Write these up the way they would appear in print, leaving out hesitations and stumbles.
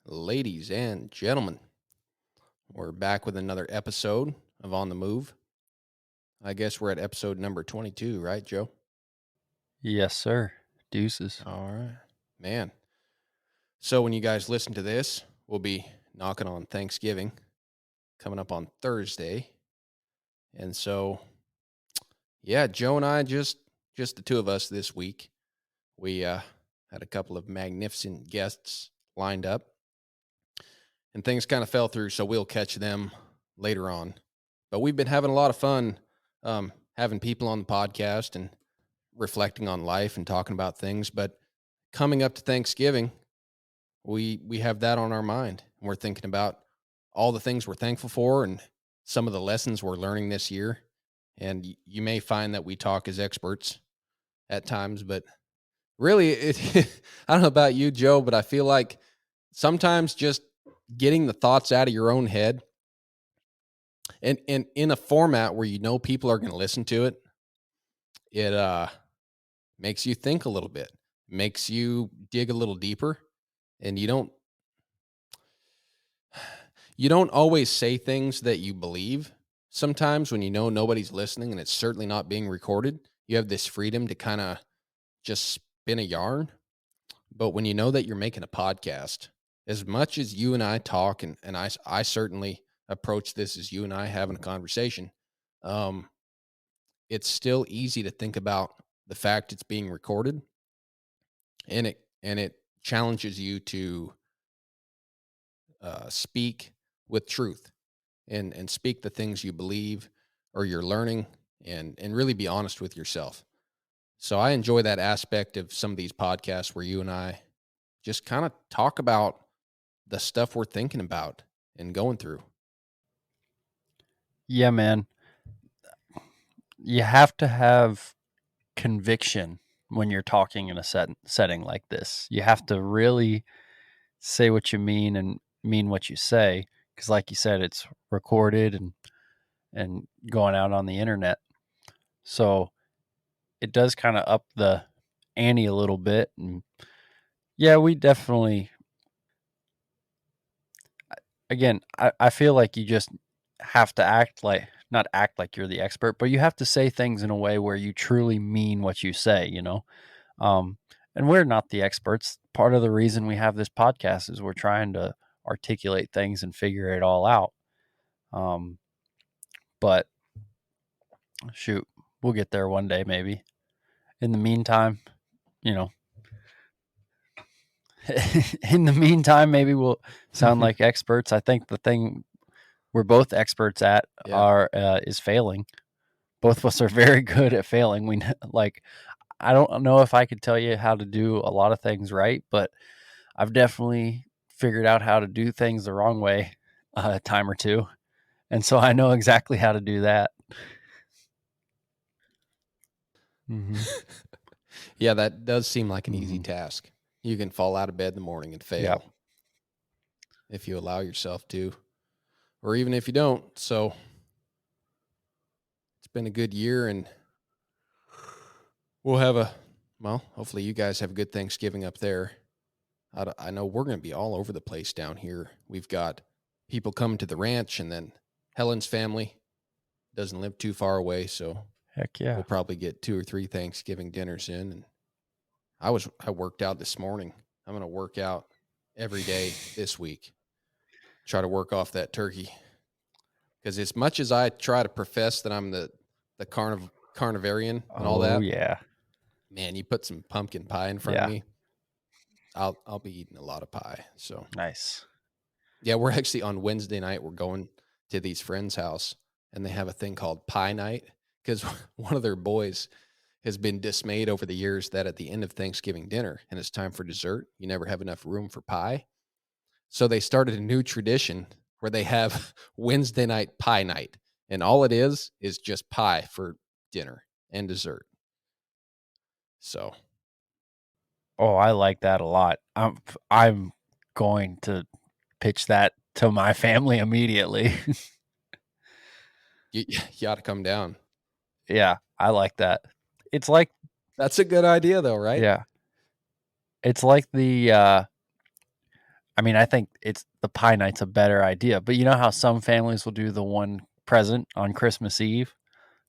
Ladies and gentlemen, we're back with another episode of On the Move. I guess we're at episode number 22, right, Joe? Yes, sir. Deuces. All right. Man. So when you guys listen to this, we'll be knocking on Thanksgiving coming up on Thursday. And so, yeah, Joe and I just the two of us this week. We had a couple of magnificent guests lined up and things kind of fell through, so we'll catch them later on. But we've been having a lot of fun having people on the podcast and reflecting on life and talking about things. But coming up to Thanksgiving, we have that on our mind. And we're thinking about all the things we're thankful for and some of the lessons we're learning this year. And you may find that we talk as experts at times, but really, I don't know about you, Joe, but I feel like sometimes just getting the thoughts out of your own head and in a format where you know people are going to listen to it, it makes you think a little bit, makes you dig a little deeper, and you don't always say things that you believe. Sometimes when you know nobody's listening and it's certainly not being recorded, you have this freedom to kind of just spin a yarn. But when you know that you're making a podcast, as much as you and I talk, and I certainly approach this as you and I having a conversation, um, it's still easy to think about the fact it's being recorded, and it challenges you to speak with truth and speak the things you believe or you're learning, and really be honest with yourself. So I enjoy that aspect of some of these podcasts where you and I just kind of talk about the stuff we're thinking about and going through. Yeah, man. You have to have conviction when you're talking in a setting like this. You have to really say what you mean and mean what you say, because, like you said, it's recorded and going out on the internet. So it does kind of up the ante a little bit. And yeah, we definitely. Again, I feel like you just have to act like, not act like you're the expert, but you have to say things in a way where you truly mean what you say. Um, and we're not the experts. Part of the reason we have this podcast is we're trying to articulate things and figure it all out. Um, but shoot, we'll get there one day, maybe. In the meantime, you know, in the meantime, maybe we'll sound like experts. I think the thing we're both experts at Yeah. are is failing. Both of us are very good at failing. Like, I don't know if I could tell you how to do a lot of things right, but I've definitely figured out how to do things the wrong way a time or two, and so I know exactly how to do that. Mm-hmm. Yeah, that does seem like an easy Mm-hmm. task. You can fall out of bed in the morning and Yeah. fail if you allow yourself to, or even if you don't. So it's been a good year, and we'll have hopefully you guys have a good Thanksgiving up there. I know we're going to be all over the place down here. We've got people coming to the ranch, and then Helen's family doesn't live too far away. So Heck we'll yeah. probably get 2 or 3 Thanksgiving dinners in. And I worked out this morning. I'm going to work out every day this week. Try to work off that turkey, because as much as I try to profess that I'm the carnivarian and all Oh that, yeah. man, you put some pumpkin pie in front of Yeah. me, I'll be eating a lot of pie. So Nice. yeah, we're actually on Wednesday night. We're going to these friends' house, and they have a thing called pie night, because one of their boys has been dismayed over the years that at the end of Thanksgiving dinner and it's time for dessert, you never have enough room for pie. So they started a new tradition where they have Wednesday night pie night, and all it is just pie for dinner and dessert. So Oh, I like that a lot. I'm going to pitch that to my family immediately. you ought to come down. Yeah, I like that. It's like, That's a good idea, though, right? yeah, it's like the I mean, I think it's the pie night's a better idea. But you know how some families will do the one present on Christmas Eve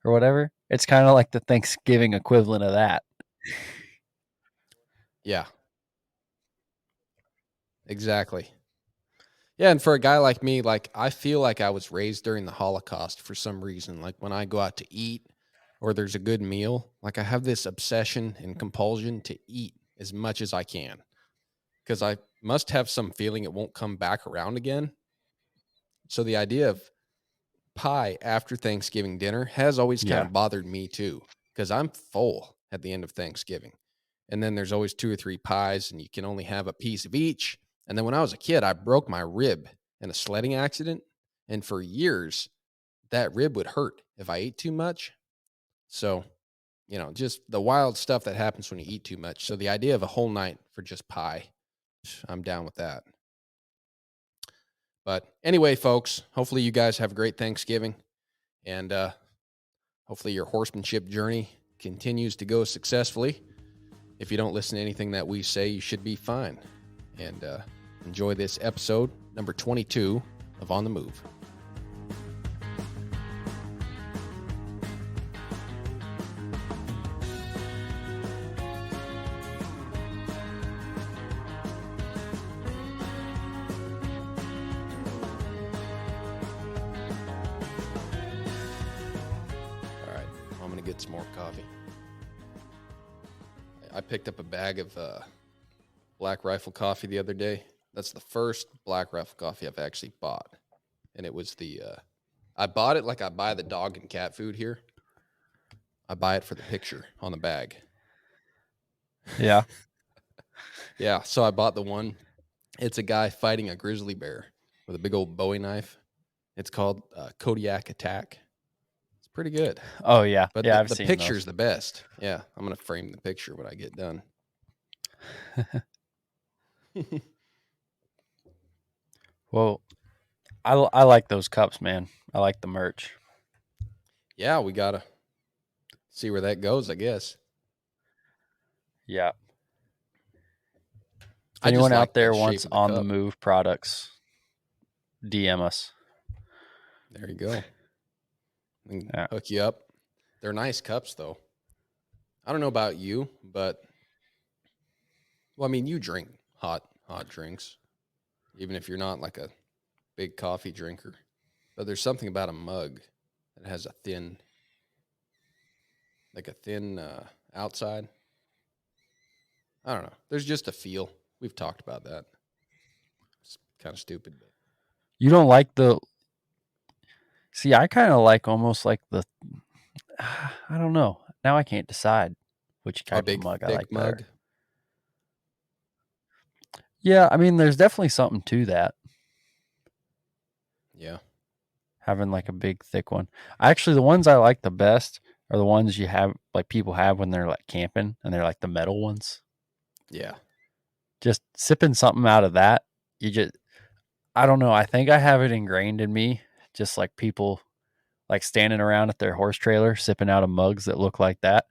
or whatever? It's kind of like the Thanksgiving equivalent of that. Yeah, exactly. Yeah, and for a guy like me, like I feel like I was raised during the Holocaust for some reason. Like when I go out to eat or there's a good meal, like I have this obsession and compulsion to eat as much as I can because I must have some feeling it won't come back around again. So the idea of pie after Thanksgiving dinner has always kind Yeah. of bothered me too because I'm full at the end of Thanksgiving. And then there's always 2 or 3 pies and you can only have a piece of each. And then when I was a kid, I broke my rib in a sledding accident. And for years, that rib would hurt if I ate too much. So, just the wild stuff that happens when you eat too much. So the idea of a whole night for just pie, I'm down with that. But anyway, folks, hopefully you guys have a great Thanksgiving. And hopefully your horsemanship journey continues to go successfully. If you don't listen to anything that we say, you should be fine. And enjoy this episode, number 22 of On the Move. All right, I'm going to get some more coffee. I picked up a bag of Black Rifle coffee the other day. That's the first Black Rifle coffee I've actually bought. And it was I bought it like I buy the dog and cat food here. I buy it for the picture on the bag. Yeah. Yeah, so I bought the one. It's a guy fighting a grizzly bear with a big old Bowie knife. It's called Kodiak Attack. It's pretty good. Oh, yeah. But Yeah, I've the seen picture's those. the best. Yeah, I'm going to frame the picture when I get done. Well, I like those cups, man. I like the merch. Yeah, we got to see where that goes, I guess. Yeah. If I just anyone out like the there shape wants of the On the cup. Move products, DM us. There you go. And Yeah. hook you up. They're nice cups, though. I don't know about you, but well, I mean, you drink hot drinks, even if you're not like a big coffee drinker. But there's something about a mug that has a thin outside. I don't know. There's just a feel. We've talked about that. It's kind of stupid, but You don't like the. See, I kind of like almost like the. I don't know. Now I can't decide which a type of big mug I like thick better. mug. Yeah, I mean, there's definitely something to that. Yeah. Having like a big thick one. Actually, the ones I like the best are the ones you have like people have when they're like camping and they're like the metal ones. Yeah. Just sipping something out of that, you just I don't know. I think I have it ingrained in me. Just like people like standing around at their horse trailer sipping out of mugs that look like that,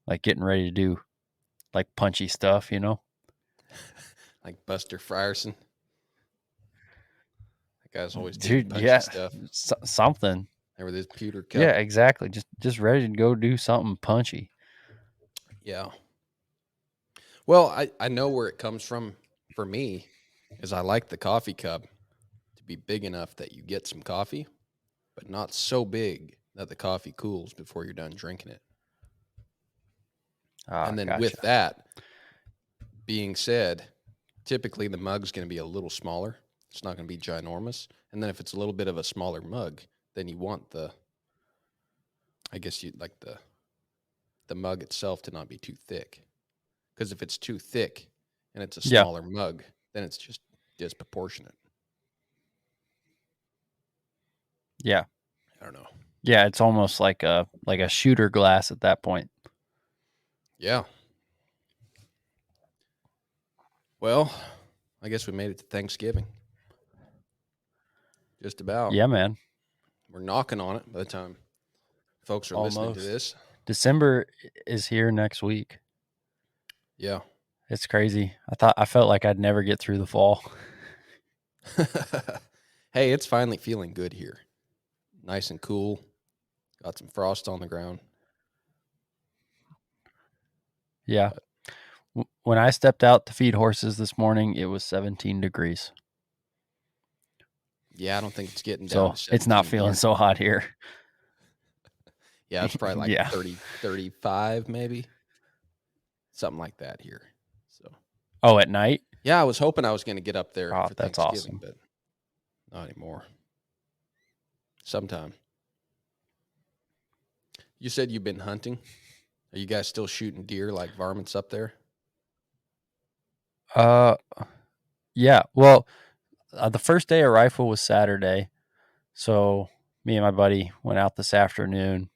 like getting ready to do like punchy stuff, you know? Like Buster Frierson. That guy's always doing Dude, punchy yeah, stuff. something. There with his pewter Yeah, cup. exactly. Just ready to go do something punchy. Yeah. Well, I know where it comes from for me is I like the coffee cup to be big enough that you get some coffee, but not so big that the coffee cools before you're done drinking it. Ah, And then gotcha. with that being said, typically the mug's going to be a little smaller. It's not going to be ginormous. And then if it's a little bit of a smaller mug, then you want I guess you like the mug itself to not be too thick. Because if it's too thick and it's a Yeah. smaller mug, then it's just disproportionate. Yeah. I don't know. Yeah, it's almost like a shooter glass at that point. Yeah. Well, I guess we made it to Thanksgiving. Just about. Yeah, man. We're knocking on it by the time folks are listening to Almost. this. December is here next week. Yeah. It's crazy. I felt like I'd never get through the fall. Hey, it's finally feeling good here. Nice and cool. Got some frost on the ground. Yeah. But When I stepped out to feed horses this morning, it was 17 degrees. yeah, I don't think it's getting down So to it's not 17 feeling here. so hot here. Yeah, it's probably like Yeah. 30, 35 maybe. Something like that here. So, Oh, at night? yeah, I was hoping I was going to get up there Oh, for that's Thanksgiving, awesome. but not anymore. Sometime. You said you've been hunting. Are you guys still shooting deer like varmints up there? Uh, yeah. Well, the first day of rifle was Saturday. So me and my buddy went out this afternoon.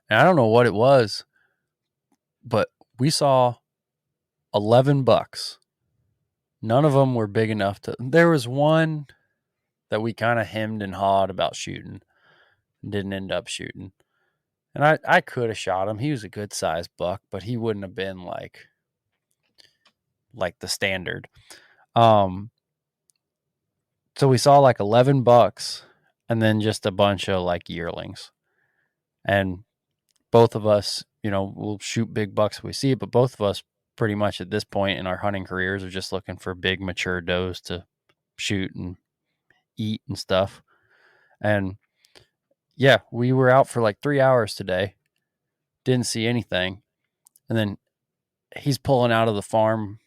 And I don't know what it was, but we saw 11 bucks. None of them were big enough to. There was one that we kind of hemmed and hawed about shooting, didn't end up shooting. And I could have shot him. He was a good sized buck, but he wouldn't have been like the standard. Um, so we saw like 11 bucks and then just a bunch of like yearlings. And both of us, we'll shoot big bucks if we see it, but both of us pretty much at this point in our hunting careers are just looking for big mature does to shoot and eat and stuff. And yeah, we were out for like 3 hours today, didn't see anything. And then he's pulling out of the farm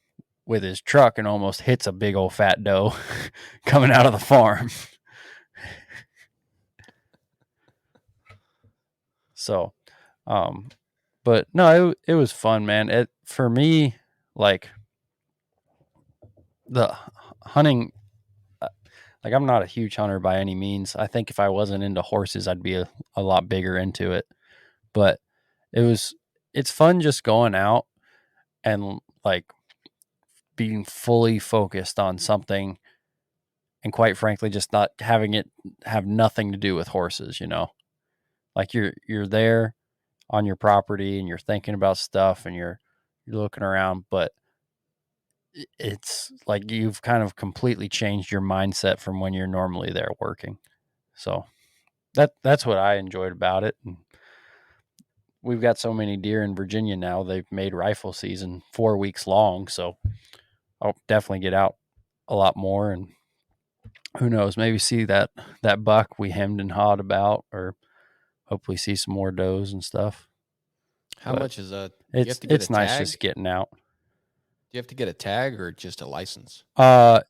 with his truck and almost hits a big old fat doe coming out of the farm. So, but no, it was fun, man. For me, like the hunting, like I'm not a huge hunter by any means. I think if I wasn't into horses, I'd be a lot bigger into it. But it's fun just going out and like being fully focused on something, and quite frankly just not having it have nothing to do with horses. Like you're there on your property and you're thinking about stuff and you're looking around, but it's like you've kind of completely changed your mindset from when you're normally there working. So that's what I enjoyed about it. And we've got so many deer in Virginia now, they've made rifle season 4 weeks long, so I'll definitely get out a lot more. And who knows, maybe see that buck we hemmed and hawed about, or hopefully see some more does and stuff. How But much is a? Do you have it's to get a it's nice tag? just getting out. Do you have to get a tag or just a license? uh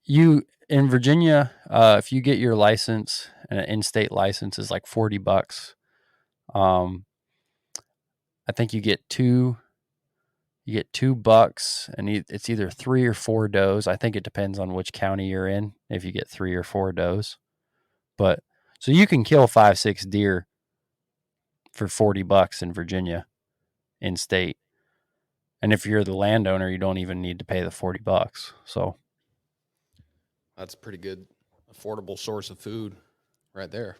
you in Virginia, if you get your license, an in-state license is like $40. I think you get two bucks, and it's either 3 or 4 does. I think it depends on which county you're in, if you get 3 or 4 does. But so you can kill 5-6 deer for $40 in Virginia in state. And if you're the landowner, you don't even need to pay the $40. So That's a pretty good, affordable source of food, right there.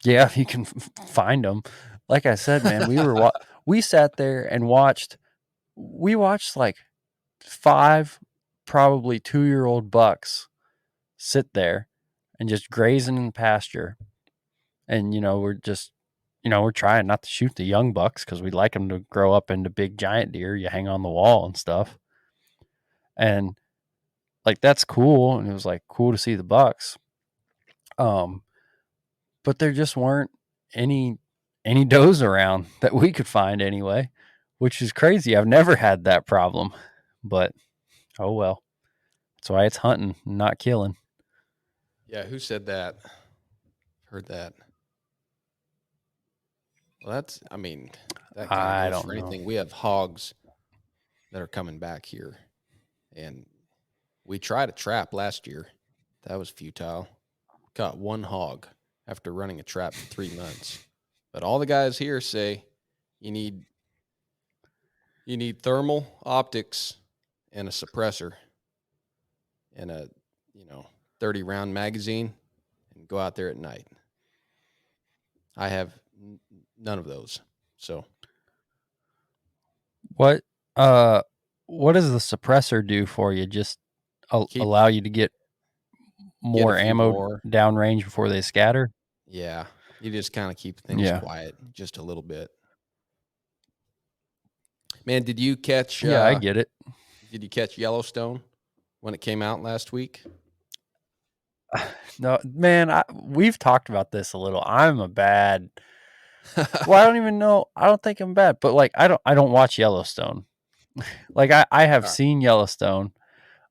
yeah, you can find them. Like I said, man, we sat there and watched. We watched like 5 probably 2-year-old bucks sit there and just grazing in the pasture. And we're trying not to shoot the young bucks because we'd like them to grow up into big giant deer you hang on the wall and stuff. And like that's cool, and it was like cool to see the bucks. Um, but there just weren't any does around that we could find anyway, which is crazy. I've never had that problem, but oh well. That's why it's hunting, not killing. Yeah, who said that? Heard that. Well, I mean, that kind of I goes for don't know. anything. We have hogs that are coming back here, and we tried a trap last year. That was futile. Caught one hog after running a trap for 3 months. But all the guys here say you need thermal optics and a suppressor and a 30 round magazine and go out there at night. I have none of those. So What What does the suppressor do for you? Just Keep allow you to get get a more few ammo more. downrange before they scatter? Yeah, you just kind of keep things Yeah. quiet just a little bit. Man, did you catch Yeah, I get it. Yellowstone when it came out last week? No, man, we've talked about this a little. I'm a bad. Well, I don't even know. I don't think I'm bad, but like I don't watch Yellowstone. Like I have Alright. seen Yellowstone.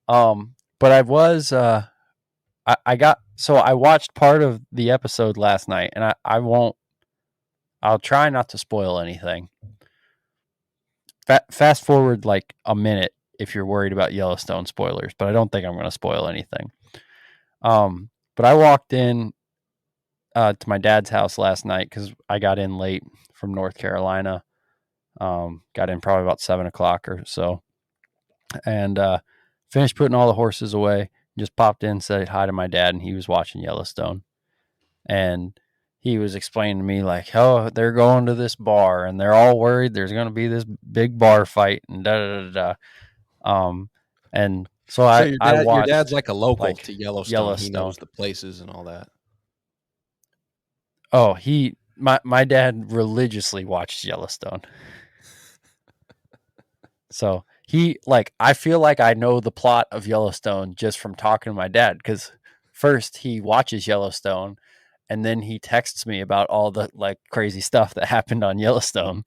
But I was I got so I watched part of the episode last night, and I'll try not to spoil anything. Fast forward like a minute if you're worried about Yellowstone spoilers, but I don't think I'm going to spoil anything. But I walked in to my dad's house last night because I got in late from North Carolina. Got in probably about 7 o'clock or so, and finished putting all the horses away. Just popped in, said hi to my dad, and he was watching Yellowstone. And he was explaining to me like, oh, they're going to this bar, and they're all worried there's going to be this big bar fight, and da da da da. And so So I your dad's watched like a local like to Yellowstone. He knows Yellowstone. the places and all that. Oh, my dad religiously watched Yellowstone. So he like I feel like I know the plot of Yellowstone just from talking to my dad because first he watches Yellowstone and then he texts me about all the like crazy stuff that happened on Yellowstone.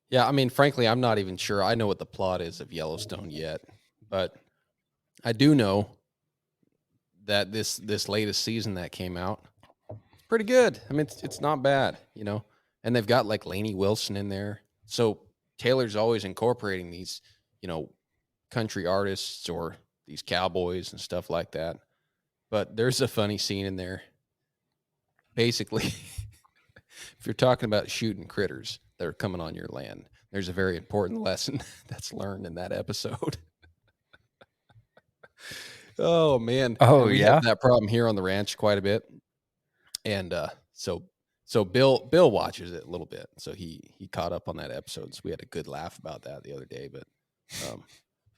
Yeah, I mean, frankly, I'm not even sure I know what the plot is of Yellowstone yet, but I do know that this latest season that came out, it's pretty good. I mean, it's not bad, you know. And they've got like Lainey Wilson in there. So Taylor's always incorporating these, you know, country artists or these cowboys and stuff like that. But there's a funny scene in there. Basically, if you're talking about shooting critters that are coming on your land, there's a very important lesson that's learned in that episode. Oh man, Oh and we have yeah. that problem here on the ranch quite a bit. And so Bill watches it a little bit, so he caught up on that episode. So we had a good laugh about that the other day.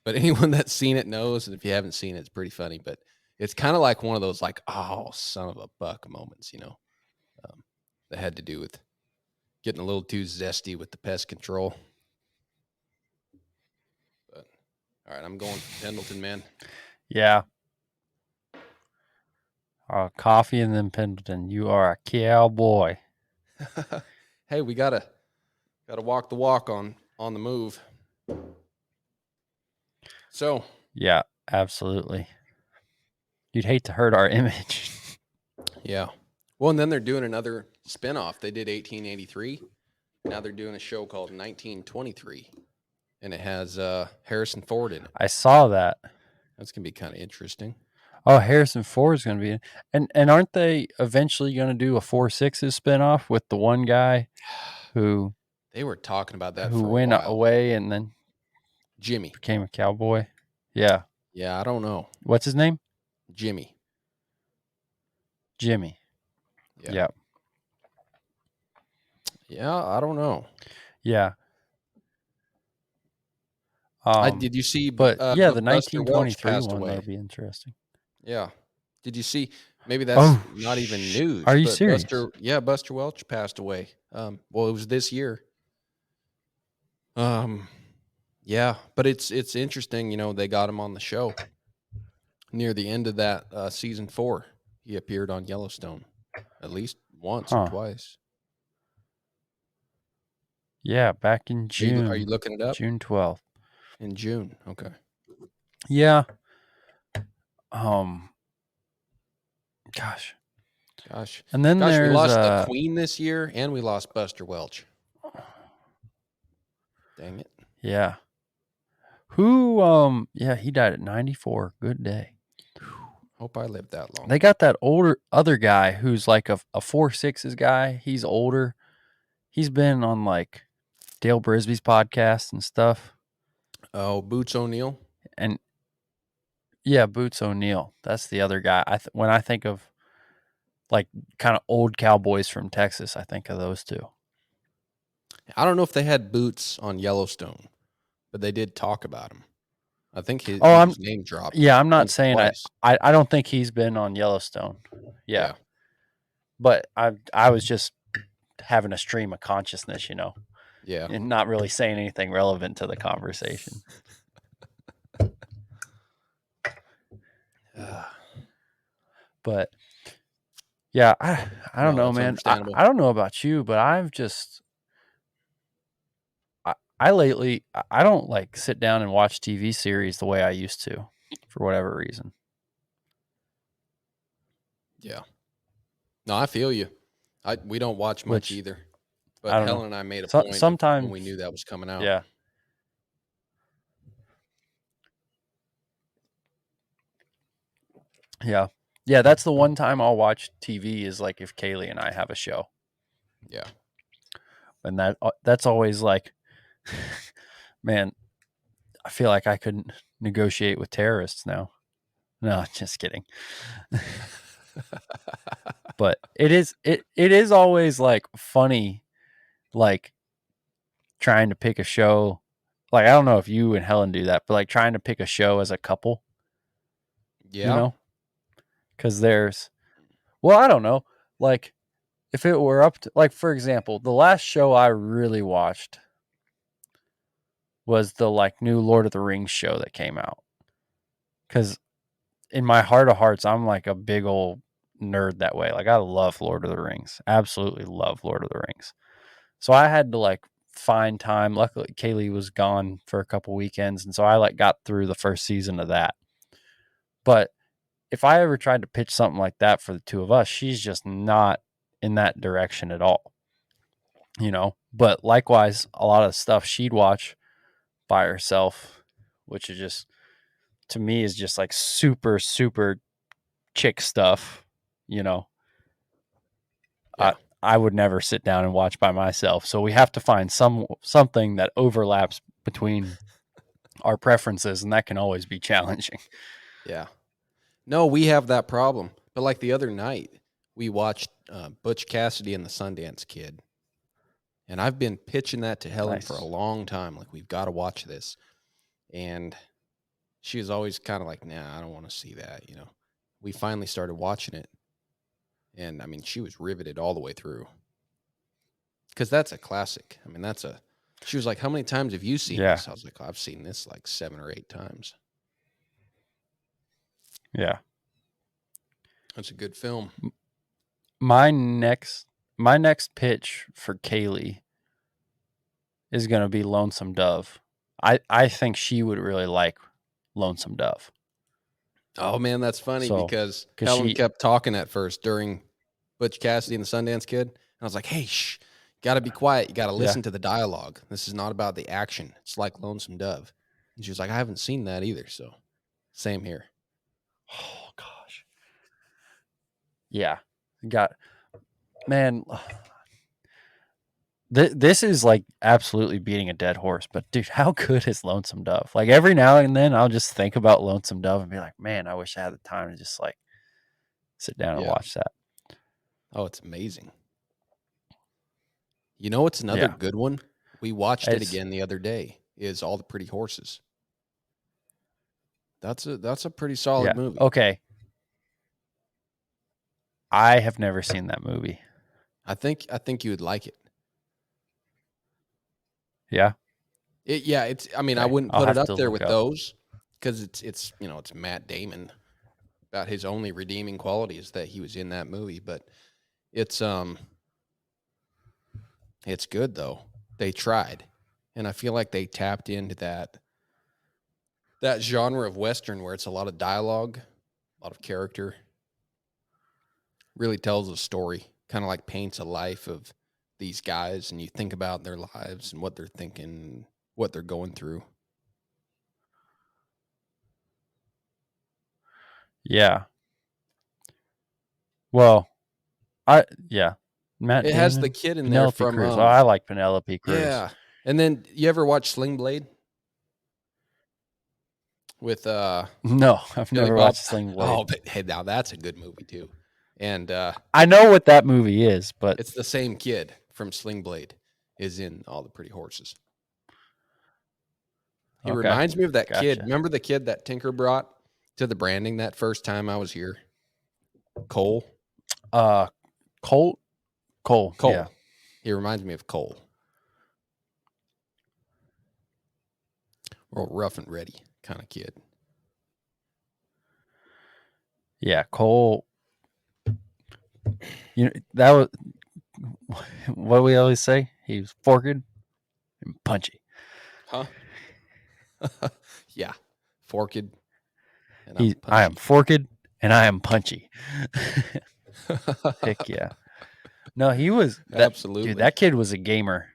But anyone that's seen it knows, and if you haven't seen it, it's pretty funny. But it's kind of like one of those like, oh, son of a buck moments, you know, that had to do with getting a little too zesty with the pest control. But all right, I'm going for Pendleton, man. Yeah. Coffee and then Pendleton. You are a cowboy. Hey, we gotta walk the walk on the move. So Yeah, absolutely. You'd hate to hurt our image. yeah, well, and then they're doing another spinoff. They did 1883. Now they're doing a show called 1923, and it has Harrison Ford in it. I saw that. That's gonna be kind of interesting. Oh, Harrison Ford is going to be in. And aren't they eventually going to do a 4-6 spinoff with the one guy who They were talking about that who for a went while. away and then Jimmy. became a cowboy? Yeah. Yeah, I don't know. What's his name? Jimmy. Jimmy. Yeah. Yeah. Yeah, I don't know. Yeah. Did you see? But yeah, the Buster Welch 1923 passed one away. that'll be interesting. Yeah. Did you see? Maybe that's not even news. Are you but serious? Buster Welch passed away. Well, it was this year. Yeah, but it's interesting. You know, they got him on the show near the end of that season 4. He appeared on Yellowstone at least once or twice. Yeah, back in June. Are you looking it up? June 12th. In June. Okay. Yeah. Gosh. And then we there's lost the Queen this year, and we lost Buster Welch. Dang it. Yeah. Who? Yeah, he died at 94. Good day. Hope I lived that long. They got that older other guy who's like a 4-6s guy. He's older. He's been on like Dale Brisby's podcast and stuff. Oh, Boots O'Neill. And yeah, Boots O'Neill. That's the other guy. When I think of like kind of old cowboys from Texas, I think of those two. I don't know if they had boots on Yellowstone, but they did talk about him. I think he Oh, was name dropped I'm not once or saying twice. I don't think he's been on Yellowstone. Yeah. Yeah. But I was just having a stream of consciousness, Yeah. and not really saying anything relevant to the conversation. But yeah, I don't No, know, that's man. understandable. I don't know about you, but I've just I lately I don't like sit down and watch TV series the way I used to, for whatever reason. Yeah. No, I feel you. We don't watch much Which either. I But don't know. Helen and I made a point of when Sometimes, we knew that was coming out. yeah, yeah, yeah. That's the one time I'll watch TV is like if Kaylee and I have a show, Yeah. and that's always like, man, I feel like I couldn't negotiate with terrorists now. No, just kidding. But it is always like funny, like trying to pick a show. Like I don't know if you and Helen do that, but like trying to pick a show as a couple, Yeah. because well, I don't know, like if it were up to, like, for example, the last show I really watched was the like new Lord of the Rings show that came out. Because in my heart of hearts, I'm like a big old nerd that way. Like I love Lord of the Rings, absolutely love Lord of the Rings. So I had to like find time. Luckily, Kaylee was gone for a couple weekends, and so I like got through the first season of that. But if I ever tried to pitch something like that for the two of us, she's just not in that direction at all. But likewise, a lot of stuff she'd watch by herself, which is just, to me, is just like super, super chick stuff. You know, Yeah. I would never sit down and watch by myself. So we have to find something that overlaps between our preferences, and that can always be challenging. Yeah. No, we have that problem. But like the other night, we watched Butch Cassidy and the Sundance Kid. And I've been pitching that to Helen for a Nice. long time. Like, we've got to watch this. And she was always kind of like, nah, I don't want to see that. We finally started watching it. And I mean, she was riveted all the way through. Because that's a classic. I mean, she was like, how many times have you seen Yeah. this? I was like, I've seen this like 7 or 8 times. Yeah. That's a good film. My next pitch for Kaylee is going to be Lonesome Dove. I think she would really like Lonesome Dove. Oh man, that's funny because Helen she kept talking at first during Butch Cassidy and the Sundance Kid. And I was like, hey, shh, got to be quiet. You got to listen to the dialogue. This is not about the action. It's like Lonesome Dove. And she was like, I haven't seen that either. So same here. Oh gosh. Yeah. Man, this is like absolutely beating a dead horse, but dude, how good is Lonesome Dove? Like every now and then I'll just think about Lonesome Dove and be like, man, I wish I had the time to just like sit down and watch that. Oh, it's amazing. You know, it's another good one. We watched it again the other day. Is All the Pretty Horses. That's a pretty solid movie. Okay. I have never seen that movie. I think you would like it. Yeah. It's. I mean, I wouldn't put it up there with those because it's it's Matt Damon. About his only redeeming quality is that he was in that movie, but it's good though. They tried, and I feel like they tapped into that genre of Western where it's a lot of dialogue, a lot of character. Really tells a story, kind of like paints a life of these guys, and you think about their lives and what they're thinking, what they're going through. Yeah. Well, Matt It Damon, has the kid in Penelope there from Cruz. I like Penelope Cruz. Yeah. And then you ever watch Sling Blade? With no, I've never watched Sling Blade. Oh, but hey, now that's a good movie too. And I know what that movie is, but it's the same kid from Sling Blade. is in All the Pretty Horses. He Okay. reminds me of that kid. Gotcha. Remember the kid that Tinker brought to the branding that first time I was here? Cole? Cole. Cole. Yeah. He reminds me of Cole. Real rough and ready kind of kid. Yeah. Cole. You know, that was what we always say. He was forked and punchy. Huh? Yeah. Forked. And I am forked and I am punchy. Heck yeah. No, he was Absolutely. Dude, that kid was a gamer.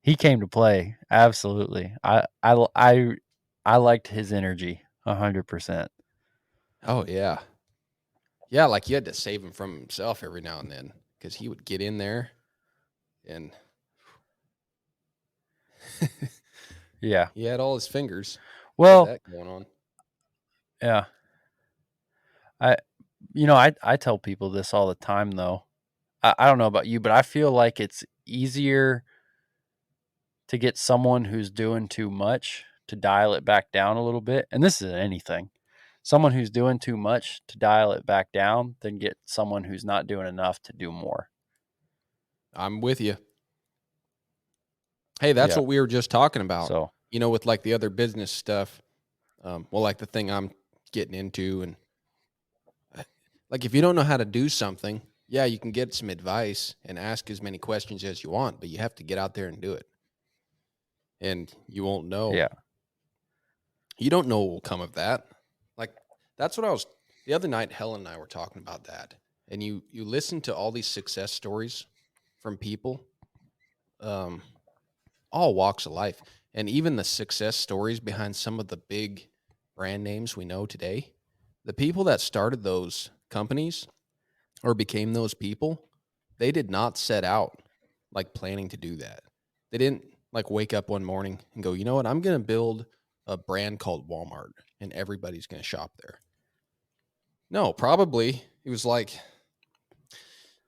He came to play. Absolutely. I liked his energy 100%. Oh yeah. Yeah, like you had to save him from himself every now and then because he would get in there and Yeah. he had all his fingers. Well, that going on. yeah. I tell people this all the time though. I don't know about you, but I feel like it's easier to get someone who's doing too much to dial it back down a little bit. And this isn't anything. Someone who's doing too much to dial it back down than get someone who's not doing enough to do more. I'm with you. Hey, that's what we were just talking about. So, with like the other business stuff. Like the thing I'm getting into, and like if you don't know how to do something, yeah, you can get some advice and ask as many questions as you want, but you have to get out there and do it. And you won't know. yeah. You don't know what will come of that. Like that's what the other night, Helen and I were talking about that. And you listen to all these success stories from people, all walks of life, and even the success stories behind some of the big brand names we know today. The people that started those companies or became those people, they did not set out like planning to do that. They didn't like wake up one morning and go, you know what, I'm going to build a brand called Walmart and everybody's going to shop there. No, probably it was like,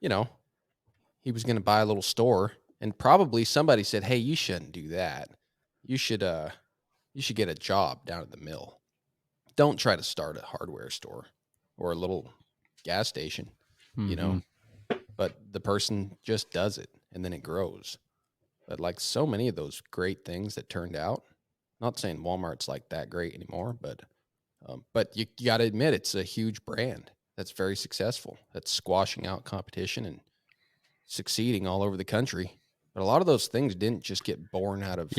he was going to buy a little store and probably somebody said, hey, you shouldn't do that. You should get a job down at the mill. Don't try to start a hardware store or a little gas station, but the person just does it and then it grows. But like so many of those great things that turned out, not saying Walmart's like that great anymore, but you got to admit it's a huge brand that's very successful, that's squashing out competition and succeeding all over the country. But a lot of those things didn't just get born out of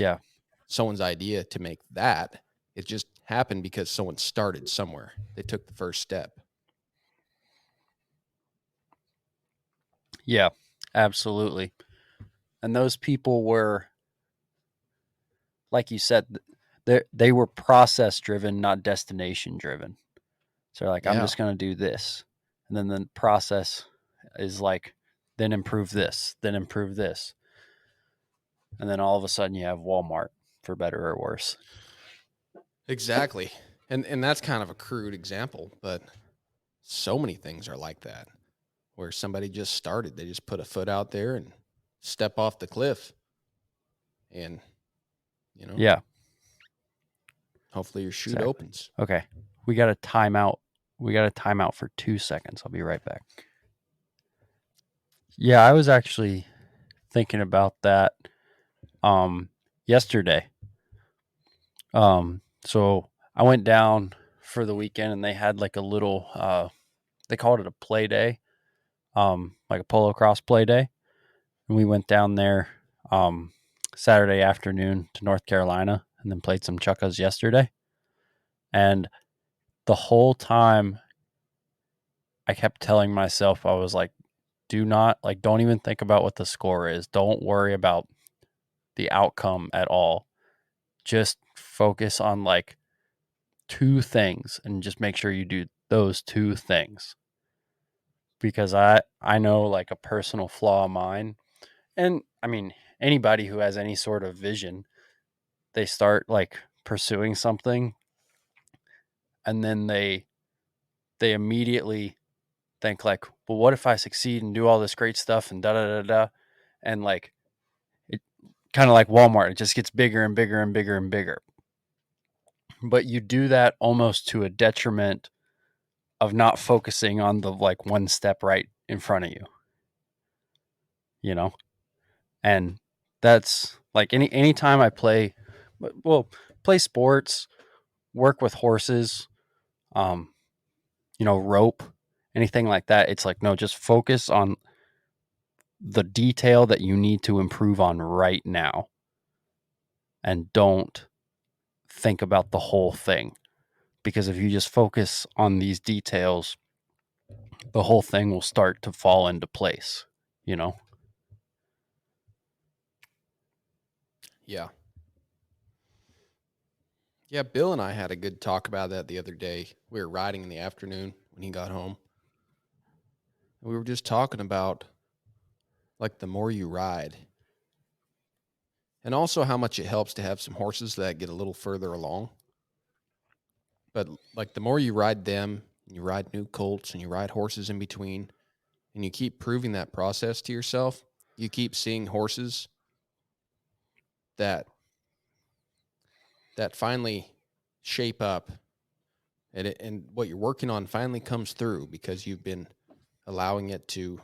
someone's idea to make that. It just happened because someone started somewhere. They took the first step. Yeah, absolutely. And those people were, like you said, they were process driven, not destination driven. So like, I'm just going to do this. And then the process is like, then improve this, then improve this. And then all of a sudden you have Walmart, for better or worse. Exactly. And that's kind of a crude example, but so many things are like that where somebody just started. They just put a foot out there and step off the cliff. And, yeah. Hopefully your chute opens. Okay. We got a timeout. We got a timeout for 2 seconds. I'll be right back. Yeah, I was actually thinking about that yesterday. So I went down for the weekend and they had like a little they called it a play day. Like a polo cross play day. And we went down there Saturday afternoon to North Carolina and then played some chuckas yesterday. And the whole time I kept telling myself, I was like, don't even think about what the score is. Don't worry about the outcome at all. Just focus on like 2 things and just make sure you do those 2 things. Because I know like a personal flaw of mine. And I mean, anybody who has any sort of vision, they start like pursuing something and then they immediately think like, well, what if I succeed and do all this great stuff and da da da da, and like kind of like Walmart. It just gets bigger and bigger and bigger and bigger. But you do that almost to a detriment of not focusing on the like one step right in front of you, you know? And that's like anytime I play, well, play sports, work with horses, um, rope, anything like that. It's like, no, just focus on the detail that you need to improve on right now and don't think about the whole thing. Because if you just focus on these details, the whole thing will start to fall into place, you know? Yeah. Yeah, Bill and I had a good talk about that the other day. We were riding in the afternoon when he got home. We were just talking about like the more you ride and also how much it helps to have some horses that get a little further along. But like the more you ride them, and you ride new colts and you ride horses in between, and you keep proving that process to yourself, you keep seeing horses that finally shape up, and what you're working on finally comes through because you've been allowing it to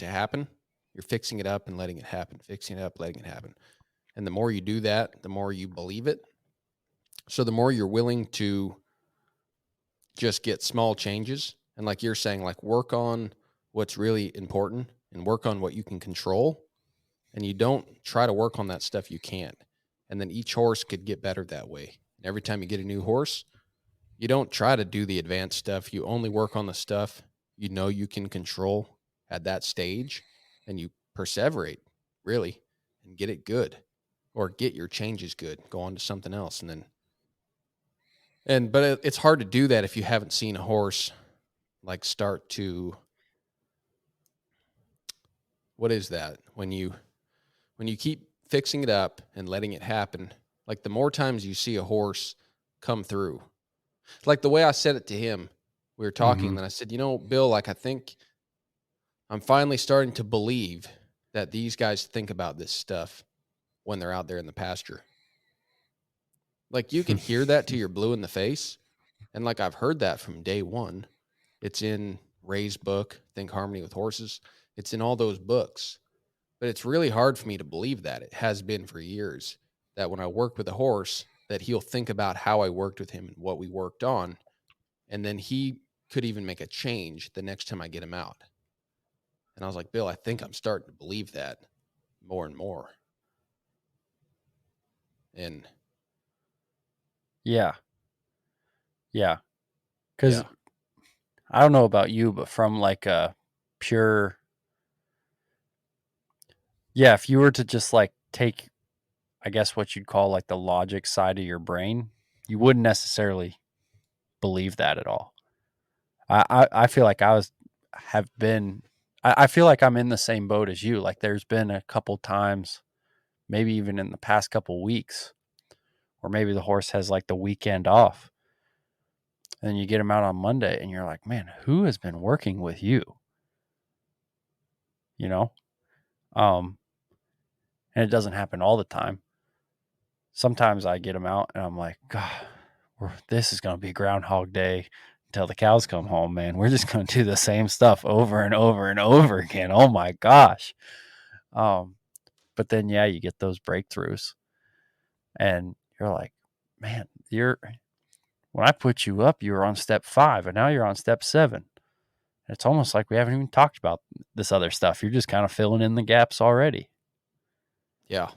happen. You're fixing it up and letting it happen, fixing it up, letting it happen. And the more you do that, the more you believe it. So the more you're willing to just get small changes and, like you're saying, like work on what's really important and work on what you can control. And you don't try to work on that stuff you can't. And then each horse could get better that way. And every time you get a new horse, you don't try to do the advanced stuff. You only work on the stuff you know you can control at that stage, and you perseverate really and get it good, or get your changes good, go on to something else. And then, but it's hard to do that if you haven't seen a horse like start to, what is that? When you keep fixing it up and letting it happen, like the more times you see a horse come through, like the way I said it to him, we were talking, Mm-hmm. and then I said, Bill, like I think I'm finally starting to believe that these guys think about this stuff when they're out there in the pasture. Like you can hear that to your blue in the face. And like I've heard that from day one. It's in Ray's book, Think Harmony with Horses. It's in all those books. But it's really hard for me to believe that. It has been for years, that when I work with a horse, that he'll think about how I worked with him and what we worked on. And then he could even make a change the next time I get him out. And I was like, Bill, I think I'm starting to believe that more and more. And Yeah. Yeah. Because yeah, I don't know about you, but from like a pure, yeah, if you were to just like take, I guess what you'd call like the logic side of your brain, you wouldn't necessarily believe that at all. I feel like have been, I feel like I'm in the same boat as you. Like there's been a couple times, maybe even in the past couple weeks, or maybe the horse has like the weekend off. And you get him out on Monday and you're like, man, who has been working with you? You know? Um, and it doesn't happen all the time. Sometimes I get him out and I'm like, God, this is going to be Groundhog Day until the cows come home, man. We're just going to do the same stuff over and over and over again. Oh my gosh. Um, but then, yeah, you get those breakthroughs and you're like, man, when I put you up, you were on step 5 and now you're on step 7. It's almost like we haven't even talked about this other stuff. You're just kind of filling in the gaps already. yeah,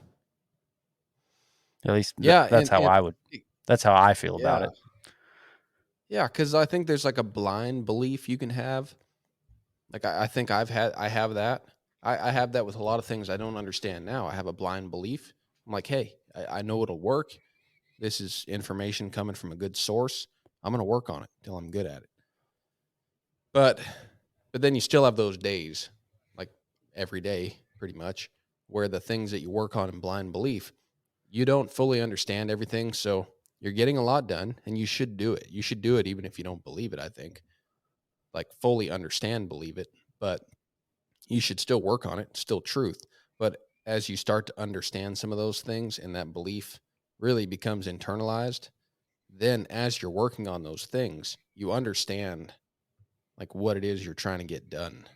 At least yeah, that's how I would. That's how I feel about yeah, it. yeah. Because I think there's like a blind belief you can have. Like I think I have that. I have that with a lot of things I don't understand now. I have a blind belief. I'm like, hey, I know it'll work. This is information coming from a good source. I'm going to work on it until I'm good at it. But then you still have those days, like every day, pretty much, where the things that you work on in blind belief, you don't fully understand everything. So you're getting a lot done, and you should do it. You should do it even if you don't believe it, I think. Like fully understand, believe it, but you should still work on it, still truth. But as you start to understand some of those things and that belief really becomes internalized, then as you're working on those things, you understand like what it is you're trying to get done.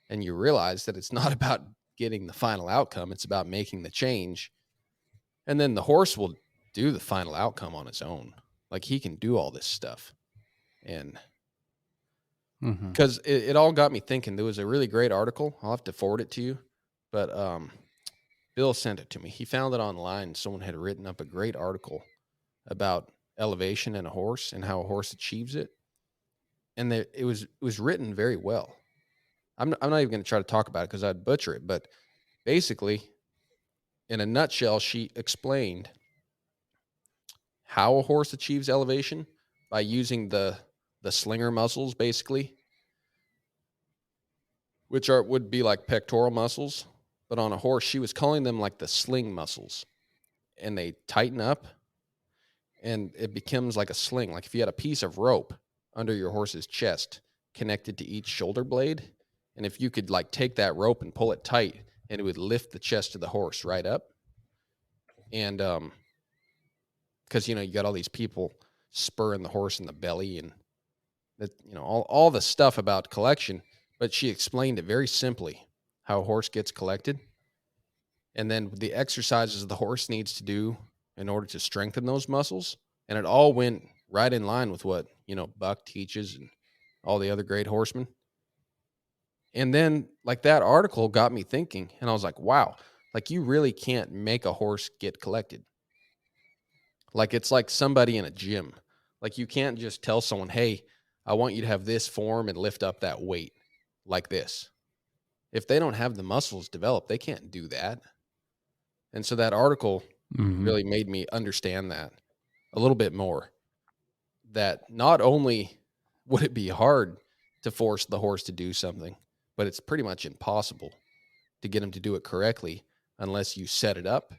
And you realize that it's not about getting the final outcome, it's about making the change. And then the horse will do the final outcome on its own. Like he can do all this stuff. And Mm-hmm. because it all got me thinking, there was a really great article. I'll have to forward it to you. But Bill sent it to me. He found it online. Someone had written up a great article about elevation in a horse and how a horse achieves it. And it was written very well. I'm not even going to try to talk about it because I'd butcher it. But basically, in a nutshell, she explained how a horse achieves elevation by using the slinger muscles, basically, which would be like pectoral muscles. But on a horse, she was calling them like the sling muscles, and they tighten up, and it becomes like a sling. Like if you had a piece of rope under your horse's chest connected to each shoulder blade, and if you could like take that rope and pull it tight, and it would lift the chest of the horse right up. And because you got all these people spurring the horse in the belly and that all the stuff about collection, but she explained it very simply how a horse gets collected, and then the exercises the horse needs to do in order to strengthen those muscles, and it all went right in line with what Buck teaches and all the other great horsemen. And then like that article got me thinking, and I was like, wow, like you really can't make a horse get collected. Like it's like somebody in a gym. Like you can't just tell someone, "Hey, I want you to have this form and lift up that weight like this." If they don't have the muscles developed, they can't do that. And so that article Mm-hmm. really made me understand that a little bit more. That not only would it be hard to force the horse to do something, but it's pretty much impossible to get him to do it correctly unless you set it up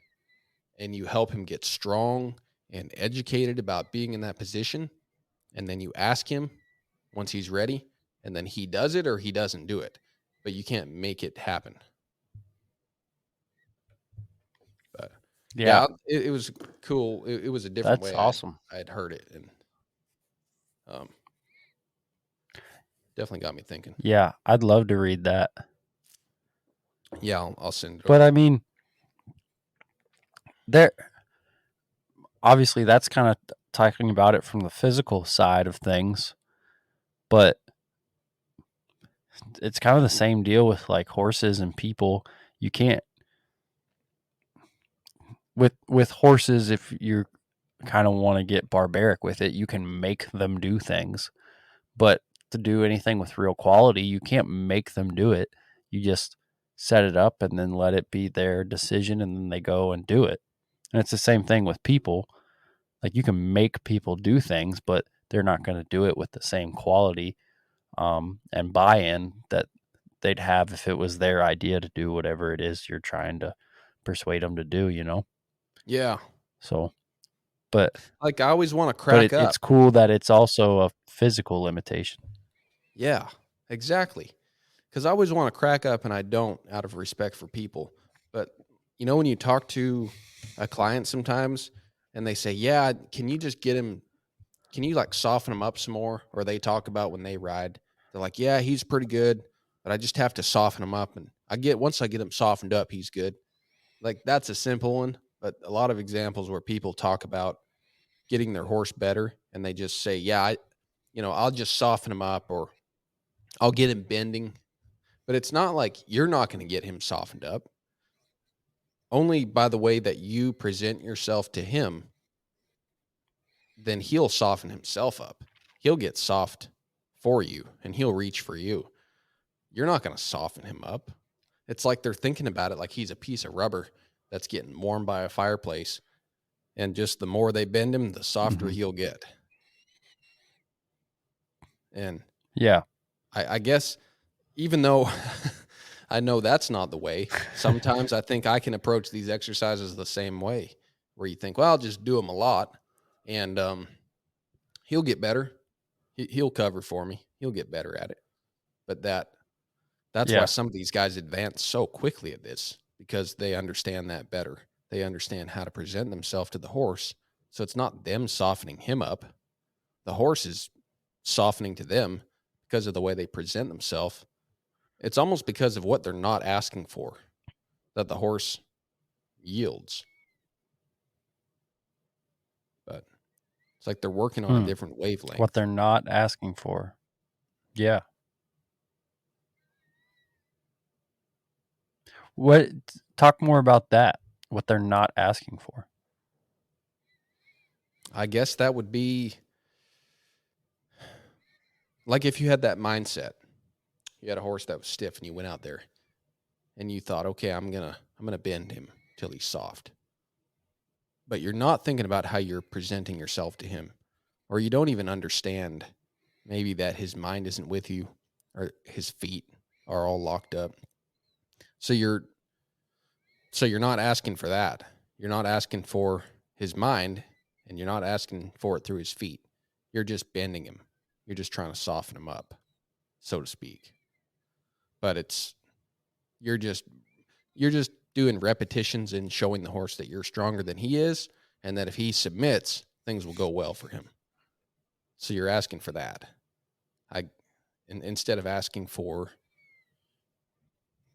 and you help him get strong and educated about being in that position. And then you ask him once he's ready, and then he does it or he doesn't do it. But you can't make it happen. But Yeah, yeah, it was cool. It was a different that's way awesome. I had heard it, and um, definitely got me thinking. Yeah, I'd love to read that. Yeah, I'll send it But over. I mean, there obviously that's kind of talking about it from the physical side of things, but it's kind of the same deal with like horses and people. You can't with horses if you kind of want to get barbaric with it, you can make them do things. But to do anything with real quality, you can't make them do it. You just set it up and then let it be their decision and then they go and do it. And it's the same thing with people. Like you can make people do things, but they're not going to do it with the same quality and buy-in that they'd have if it was their idea to do whatever it is you're trying to persuade them to do, you know? Yeah, So, but like I always want to but crack up. it's cool that it's also a physical limitation. Yeah, exactly. Because I always want to crack up, and I don't out of respect for people. But when you talk to a client sometimes, and they say, "Yeah, can you just get him? Can you like soften him up some more?" Or they talk about when they ride, they're like, "Yeah, he's pretty good, but I just have to soften him up." And once I get him softened up, he's good. Like that's a simple one, but a lot of examples where people talk about getting their horse better, and they just say, "Yeah, I'll just soften him up, or I'll get him bending." But it's not like you're not going to get him softened up. Only by the way that you present yourself to him, then he'll soften himself up. He'll get soft for you and he'll reach for you. You're not going to soften him up. It's like they're thinking about it like he's a piece of rubber that's getting warmed by a fireplace. And just the more they bend him, the softer Mm-hmm. he'll get. And Yeah. I guess even though I know that's not the way, sometimes I think I can approach these exercises the same way, where you think, well, I'll just do them a lot and he'll get better. He'll cover for me. He'll get better at it. But that's why Yeah. some of these guys advance so quickly at this, because they understand that better. They understand how to present themselves to the horse. So it's not them softening him up. The horse is softening to them because of the way they present themselves. It's almost because of what they're not asking for that the horse yields. But it's like they're working on a different wavelength. What they're not asking for. Yeah. Talk more about that. What they're not asking for. I guess that would be like if you had that mindset. You had a horse that was stiff and you went out there and you thought, okay, I'm gonna bend him till he's soft. But you're not thinking about how you're presenting yourself to him, or you don't even understand maybe that his mind isn't with you or his feet are all locked up. So you're not asking for that. You're not asking for his mind, and you're not asking for it through his feet. You're just bending him. You're just trying to soften him up, so to speak. But you're just doing repetitions and showing the horse that you're stronger than he is, and that if he submits, things will go well for him. So you're asking for that. Instead of asking for,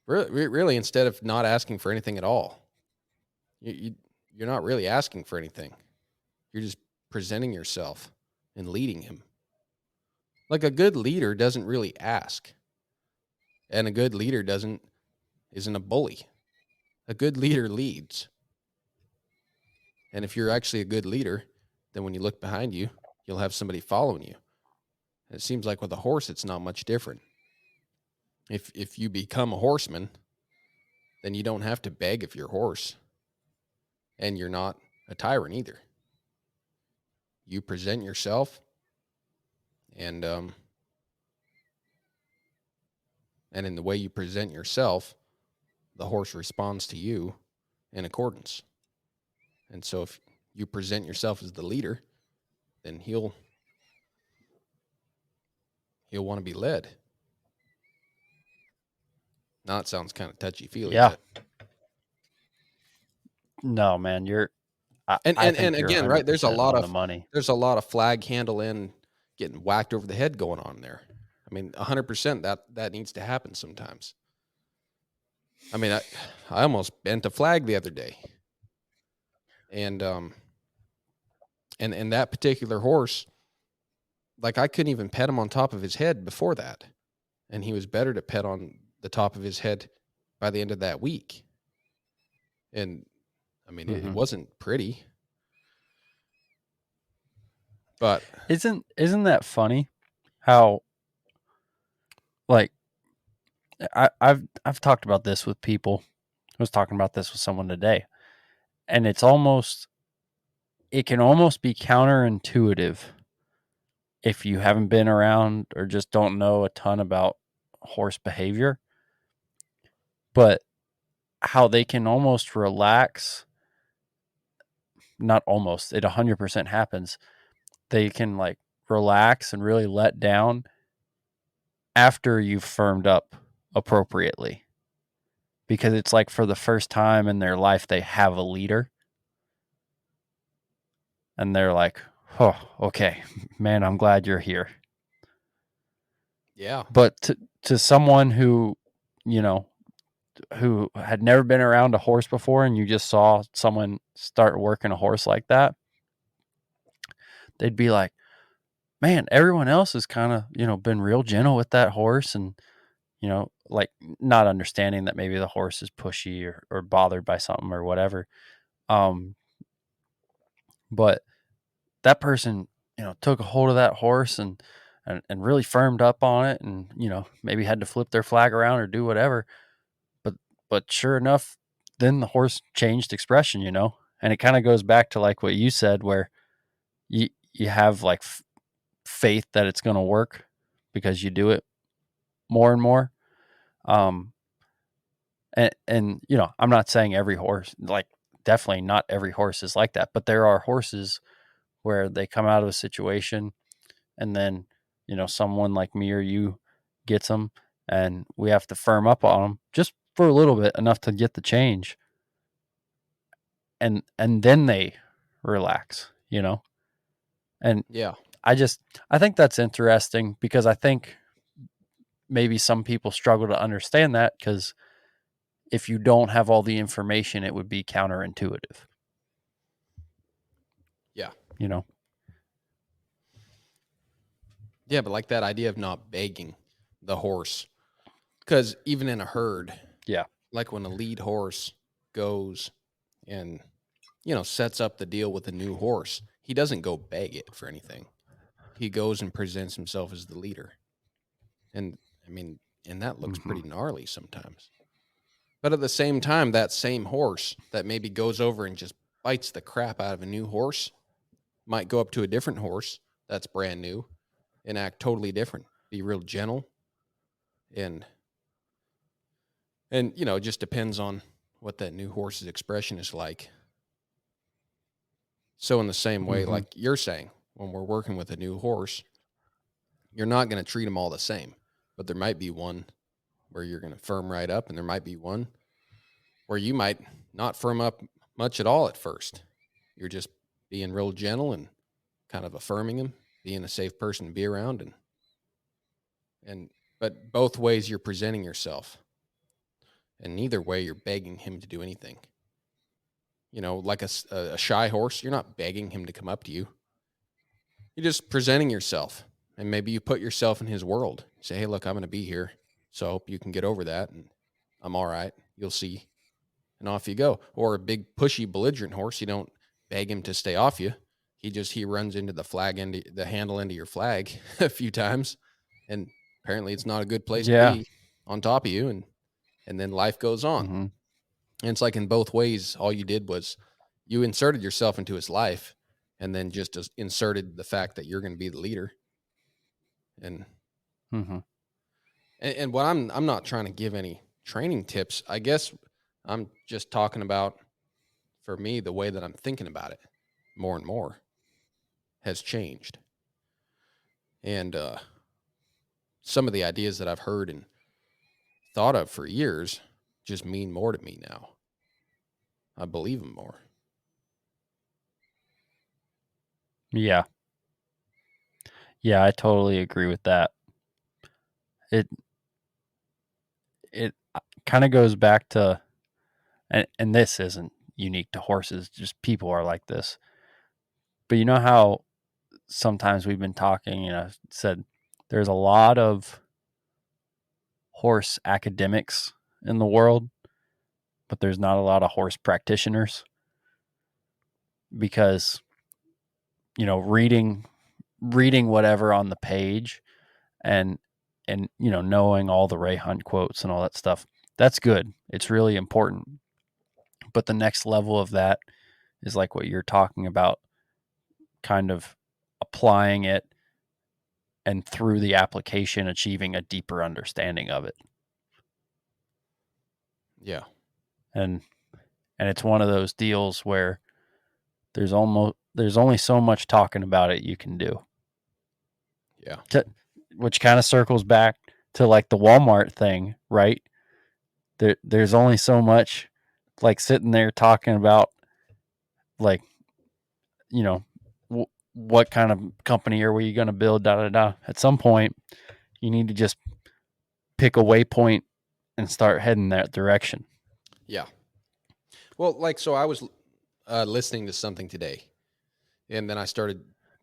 really, instead of not asking for anything at all, you're not really asking for anything. You're just presenting yourself and leading him. Like a good leader doesn't really ask, and a good leader isn't a bully. A good leader leads. And if you're actually a good leader, then when you look behind you, you'll have somebody following you. And it seems like with a horse, it's not much different. If you become a horseman, then you don't have to beg of your horse. And you're not a tyrant either. You present yourself, and in the way you present yourself, the horse responds to you in accordance. And so if you present yourself as the leader, then he'll want to be led. Now it sounds kind of touchy-feely. Yeah. But no, man, I and think you're again, right, there's a 100% lot on of the money. There's a lot of flag handling, getting whacked over the head going on there. I mean, 100% that needs to happen sometimes. I mean, I almost bent a flag the other day. And that particular horse, like I couldn't even pet him on top of his head before that. And he was better to pet on the top of his head by the end of that week. And I mean, it wasn't pretty. But isn't that funny how, like, I've talked about this with people. I was talking about this with someone today, and it can almost be counterintuitive if you haven't been around or just don't know a ton about horse behavior, but how they can almost relax. Not almost, it 100% happens. They can like relax and really let down after you've firmed up appropriately, because it's like for the first time in their life they have a leader, and they're like, oh, okay, man, I'm glad you're here. yeah. But to someone who, who had never been around a horse before, and you just saw someone start working a horse like that, they'd be like, man, everyone else has kind of, been real gentle with that horse, and, like not understanding that maybe the horse is pushy or bothered by something or whatever. But that person, took a hold of that horse and really firmed up on it, and, maybe had to flip their flag around or do whatever. But sure enough, then the horse changed expression, and it kind of goes back to like what you said, where you have like faith that it's going to work because you do it more and more. And I'm not saying every horse, like definitely not every horse is like that, but there are horses where they come out of a situation, and then, someone like me or you gets them, and we have to firm up on them just for a little bit, enough to get the change, and then they relax, you know? And Yeah. I think that's interesting because I think maybe some people struggle to understand that because if you don't have all the information, it would be counterintuitive, Yeah. you know? Yeah, but like that idea of not begging the horse, because even in a herd, Yeah. like when a lead horse goes and sets up the deal with a new horse, he doesn't go beg it for anything. He goes and presents himself as the leader, and I mean, and that looks Mm-hmm. pretty gnarly sometimes. But at the same time, that same horse that maybe goes over and just bites the crap out of a new horse might go up to a different horse that's brand new and act totally different, be real gentle, and it just depends on what that new horse's expression is like. So in the same way, Mm-hmm. like you're saying, when we're working with a new horse, you're not going to treat them all the same, but there might be one where you're going to firm right up, and there might be one where you might not firm up much at all at first. You're just being real gentle and kind of affirming him, being a safe person to be around, and but both ways you're presenting yourself, and neither way you're begging him to do anything. Like a shy horse, you're not begging him to come up to you. You're just presenting yourself, and maybe you put yourself in his world. Say, hey, look, I'm going to be here, so I hope you can get over that, and I'm all right. You'll see, and off you go. Or a big pushy belligerent horse, you don't beg him to stay off you. He runs into the handle into your flag a few times, and apparently it's not a good place to Yeah. be on top of you, and then life goes on. Mm-hmm. And it's like in both ways, all you did was you inserted yourself into his life, and then just inserted the fact that you're going to be the leader. And Mm-hmm. and what I'm not trying to give any training tips. I guess I'm just talking about, for me, the way that I'm thinking about it more and more has changed. And some of the ideas that I've heard and thought of for years just mean more to me now. I believe them more. Yeah. Yeah, I totally agree with that. It kind of goes back to, and this isn't unique to horses, just people are like this. But you know how sometimes we've been talking, said there's a lot of horse academics in the world, but there's not a lot of horse practitioners because, reading whatever on the page and knowing all the Ray Hunt quotes and all that stuff, that's good. It's really important. But the next level of that is like what you're talking about, kind of applying it and through the application achieving a deeper understanding of it. Yeah. And it's one of those deals where there's only so much talking about it you can do. Yeah. Which kind of circles back to like the Walmart thing, right? There's only so much like sitting there talking about like, you know, what kind of company are we going to build, da da da. At some point, you need to just pick a waypoint and start heading that direction. Yeah. Well, so I was listening to something today, and then I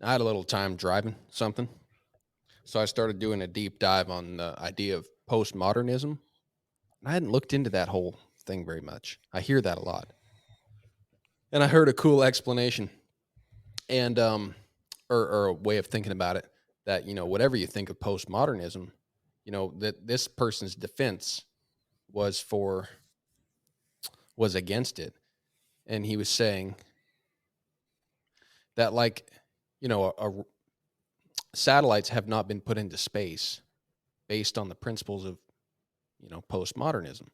had a little time driving something. So I started doing a deep dive on the idea of postmodernism. I hadn't looked into that whole thing very much. I hear that a lot. And I heard a cool explanation and or a way of thinking about it, that whatever you think of postmodernism, that this person's defense was against it. And he was saying that, like, satellites have not been put into space based on the principles of postmodernism.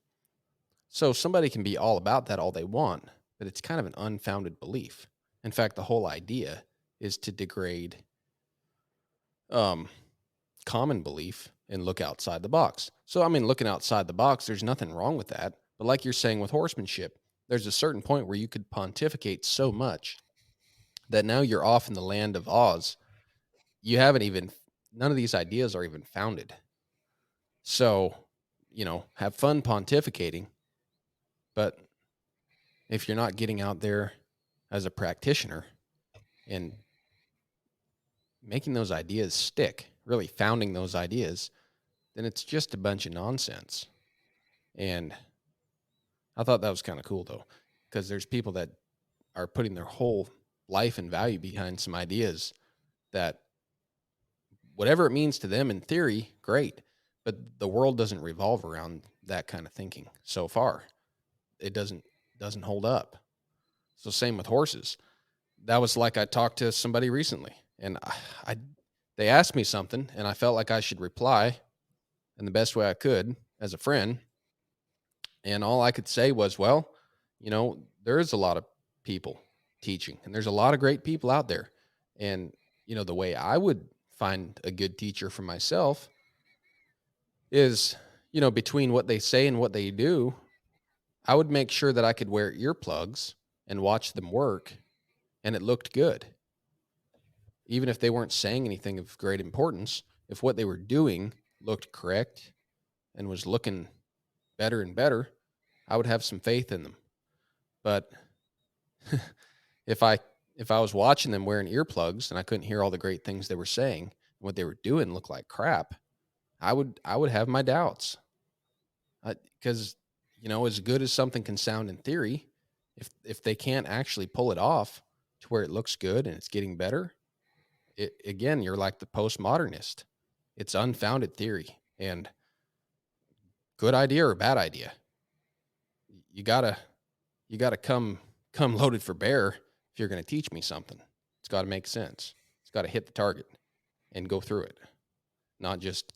So somebody can be all about that all they want, but it's kind of an unfounded belief. In fact, the whole idea is to degrade common belief and look outside the box. So, I mean, looking outside the box, there's nothing wrong with that. But like you're saying with horsemanship, there's a certain point where you could pontificate so much that now you're off in the land of Oz. You haven't even, none of these ideas are even founded. So, have fun pontificating. But if you're not getting out there as a practitioner and making those ideas stick, really founding those ideas, then it's just a bunch of nonsense. And I thought that was kind of cool, though, because there's people that are putting their whole life and value behind some ideas that, whatever it means to them in theory, great. But the world doesn't revolve around that kind of thinking so far. It doesn't hold up. So same with horses. That was like I talked to somebody recently, and they asked me something, and I felt like I should reply in the best way I could as a friend. And all I could say was, well, there is a lot of people teaching, and there's a lot of great people out there. And, the way I would find a good teacher for myself is, between what they say and what they do, I would make sure that I could wear earplugs and watch them work, and it looked good. Even if they weren't saying anything of great importance, if what they were doing looked correct and was looking better and better, I would have some faith in them. But if I was watching them wearing earplugs and I couldn't hear all the great things they were saying, and what they were doing looked like crap, I would have my doubts. Because as good as something can sound in theory, if they can't actually pull it off to where it looks good and it's getting better, again, you're like the postmodernist. It's unfounded theory, and good idea or bad idea, you gotta come loaded for bear if you're going to teach me something. It's got to make sense. It's got to hit the target and go through it, not just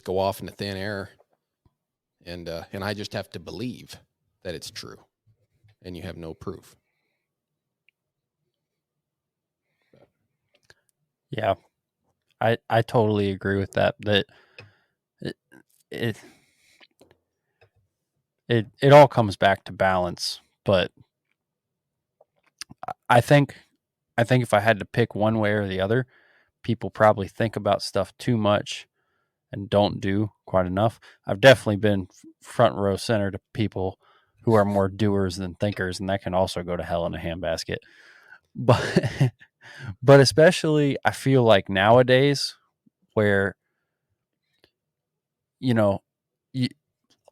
go off into thin air and I just have to believe that it's true, and you have no proof. Yeah, I totally agree with that. That it all comes back to balance. But I think if I had to pick one way or the other, people probably think about stuff too much and don't do quite enough. I've definitely been front row center to people who are more doers than thinkers, and that can also go to hell in a handbasket. But but especially I feel like nowadays where you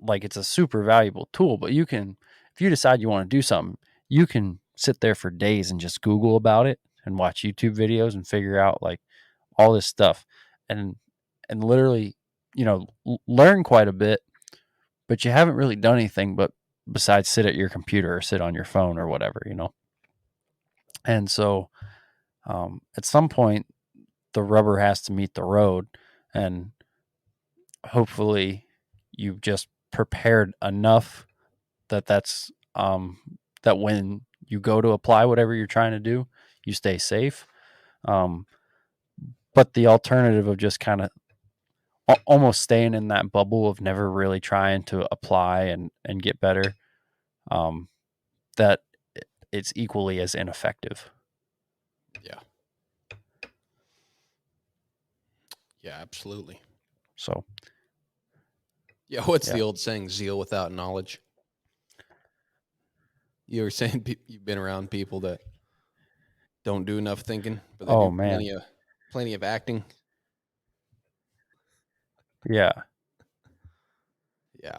like it's a super valuable tool, but you can, if you decide you want to do something, you can sit there for days and just Google about it and watch YouTube videos and figure out like all this stuff and literally, learn quite a bit, but you haven't really done anything but besides sit at your computer or sit on your phone or whatever. And so at some point the rubber has to meet the road, and hopefully you've just prepared enough that's that when you go to apply whatever you're trying to do, you stay safe. But the alternative of just kind of almost staying in that bubble of never really trying to apply and get better, that it's equally as ineffective. Yeah. Yeah, absolutely. So, yeah, what's the old saying? Zeal without knowledge. You were saying you've been around people that don't do enough thinking, but they do plenty of acting. Yeah. Yeah.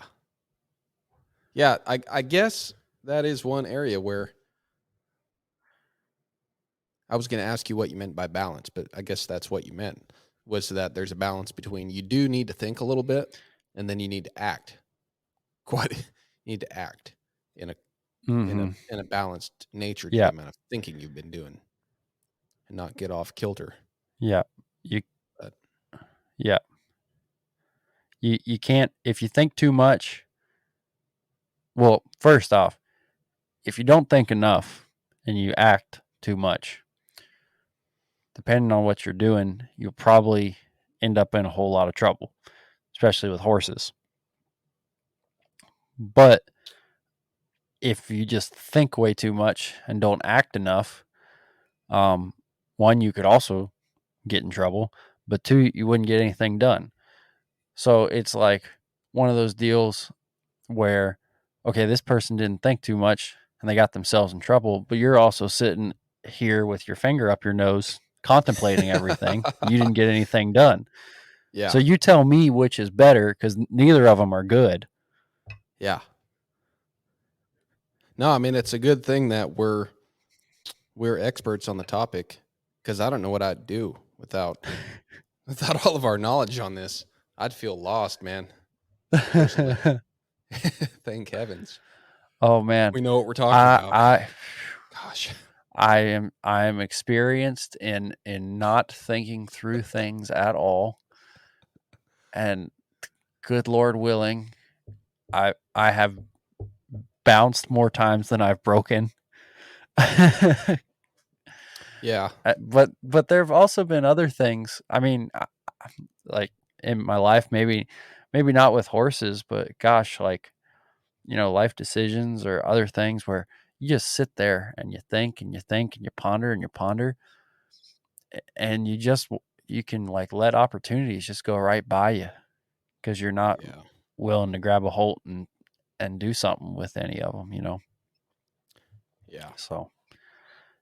Yeah, I guess that is one area where I was going to ask you what you meant by balance, but I guess that's what you meant, was that there's a balance between you do need to think a little bit, and then you need to act. You need to act in a balanced nature to the amount of thinking you've been doing, and not get off kilter. Yeah. You can't, if you think too much. Well, first off, if you don't think enough and you act too much, depending on what you're doing, you'll probably end up in a whole lot of trouble, especially with horses. But if you just think way too much and don't act enough, one, you could also get in trouble, but two, you wouldn't get anything done. So it's like one of those deals where, okay, this person didn't think too much and they got themselves in trouble, but you're also sitting here with your finger up your nose contemplating everything. You didn't get anything done. Yeah. So you tell me which is better, because neither of them are good. Yeah. No, I mean, it's a good thing that we're experts on the topic, because I don't know what I'd do without all of our knowledge on this. I'd feel lost, man. Personally. Thank heavens Oh man, we know what we're talking about. I Gosh. I am experienced in not thinking through things at all, and good Lord willing, I have bounced more times than I've broken. Yeah. But there have also been other things. I mean, like in my life, maybe not with horses, but gosh, like, life decisions or other things where you just sit there and you think and you think and you ponder and you ponder, and you can like let opportunities just go right by you because you're not Yeah. willing to grab a hold and do something with any of them, Yeah. So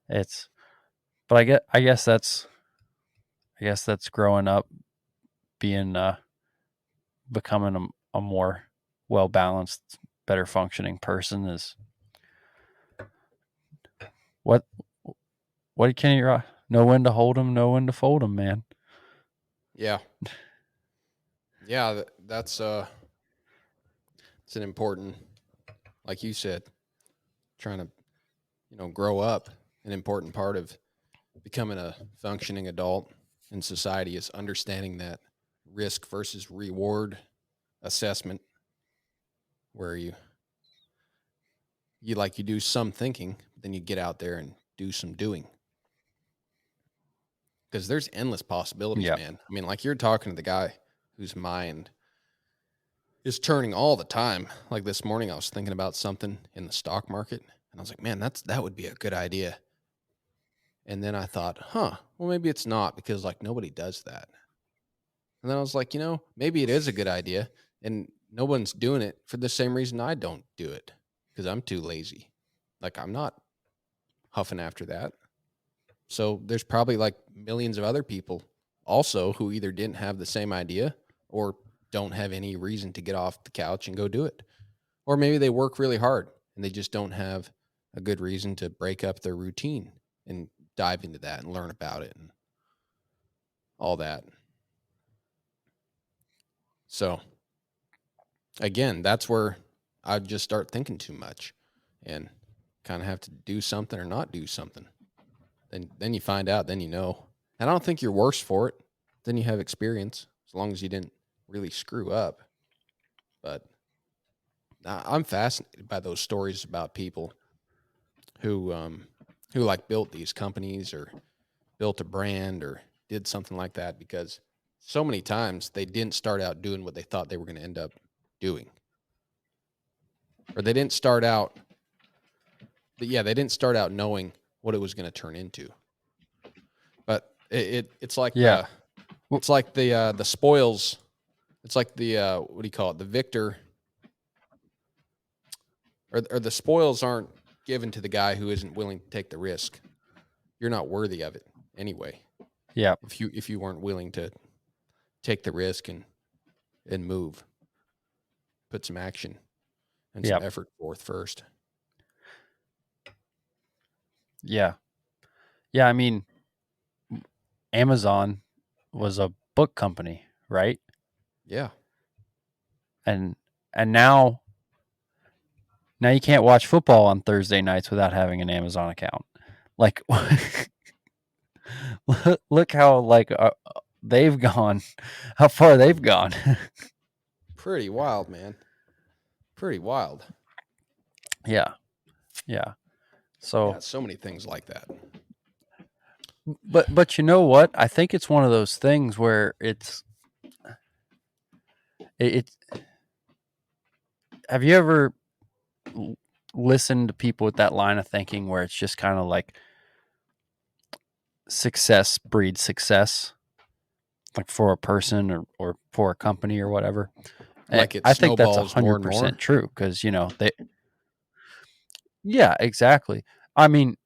it's, but I guess that's growing up, being becoming a more well balanced, better functioning person. Is what can you know when to hold them, know when to fold them, man. Yeah. Yeah. That's it's an important, like you said, trying to, grow up. An important part of becoming a functioning adult in society is understanding that risk versus reward assessment, where you do some thinking, then you get out there and do some doing, because there's endless possibilities, Yeah. man. I mean, like, you're talking to the guy whose mind is turning all the time. Like this morning, I was thinking about something in the stock market, and I was like, man, that would be a good idea. And then I thought, well, maybe it's not, because like nobody does that. And then I was like, maybe it is a good idea, and no one's doing it for the same reason I don't do it, because I'm too lazy. Like, I'm not huffing after that. So there's probably like millions of other people also who either didn't have the same idea or don't have any reason to get off the couch and go do it. Or maybe they work really hard and they just don't have a good reason to break up their routine and dive into that and learn about it and all that. So again, that's where I just start thinking too much and kind of have to do something or not do something. Then you find out, then you know. And I don't think you're worse for it. Then you have experience, as long as you didn't really screw up. But I'm fascinated by those stories about people who like built these companies or built a brand or did something like that, because so many times they didn't start out doing what they thought they were going to end up doing. Or they didn't start out knowing what it was going to turn into. But it's like Yeah. the spoils. It's like the what do you call it? The victor, or the spoils aren't given to the guy who isn't willing to take the risk. You're not worthy of it anyway. Yeah. If you weren't willing to take the risk and move, put some action and some Yeah. effort forth first. Yeah. Yeah. I mean, Amazon was a book company, right? Yeah. And now you can't watch football on Thursday nights without having an Amazon account. Like, look how like they've gone, how far they've gone. Pretty wild, man. Pretty wild. Yeah. Yeah. Yeah, So so many things like that. But you know what? I think it's one of those things where it's have you ever listened to people with that line of thinking where it's just kind of like success breeds success, like for a person or for a company or whatever? Like it I think that's snowballs more and 100% more. true because, yeah, exactly. I mean,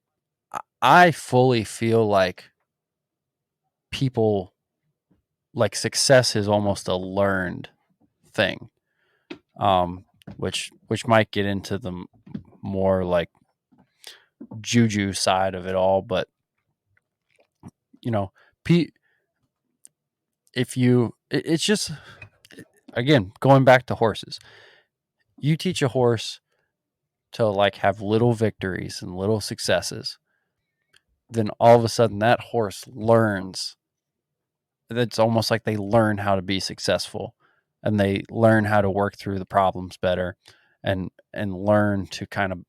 I fully feel like people, like success is almost a learned thing, um, which might get into the more like juju side of it all. But you know, if you, it's just, again, going back to horses, you teach a horse to like have little victories and little successes, then all of a sudden that horse learns. It's almost like they learn how to be successful, and they learn how to work through the problems better, and learn to kind of,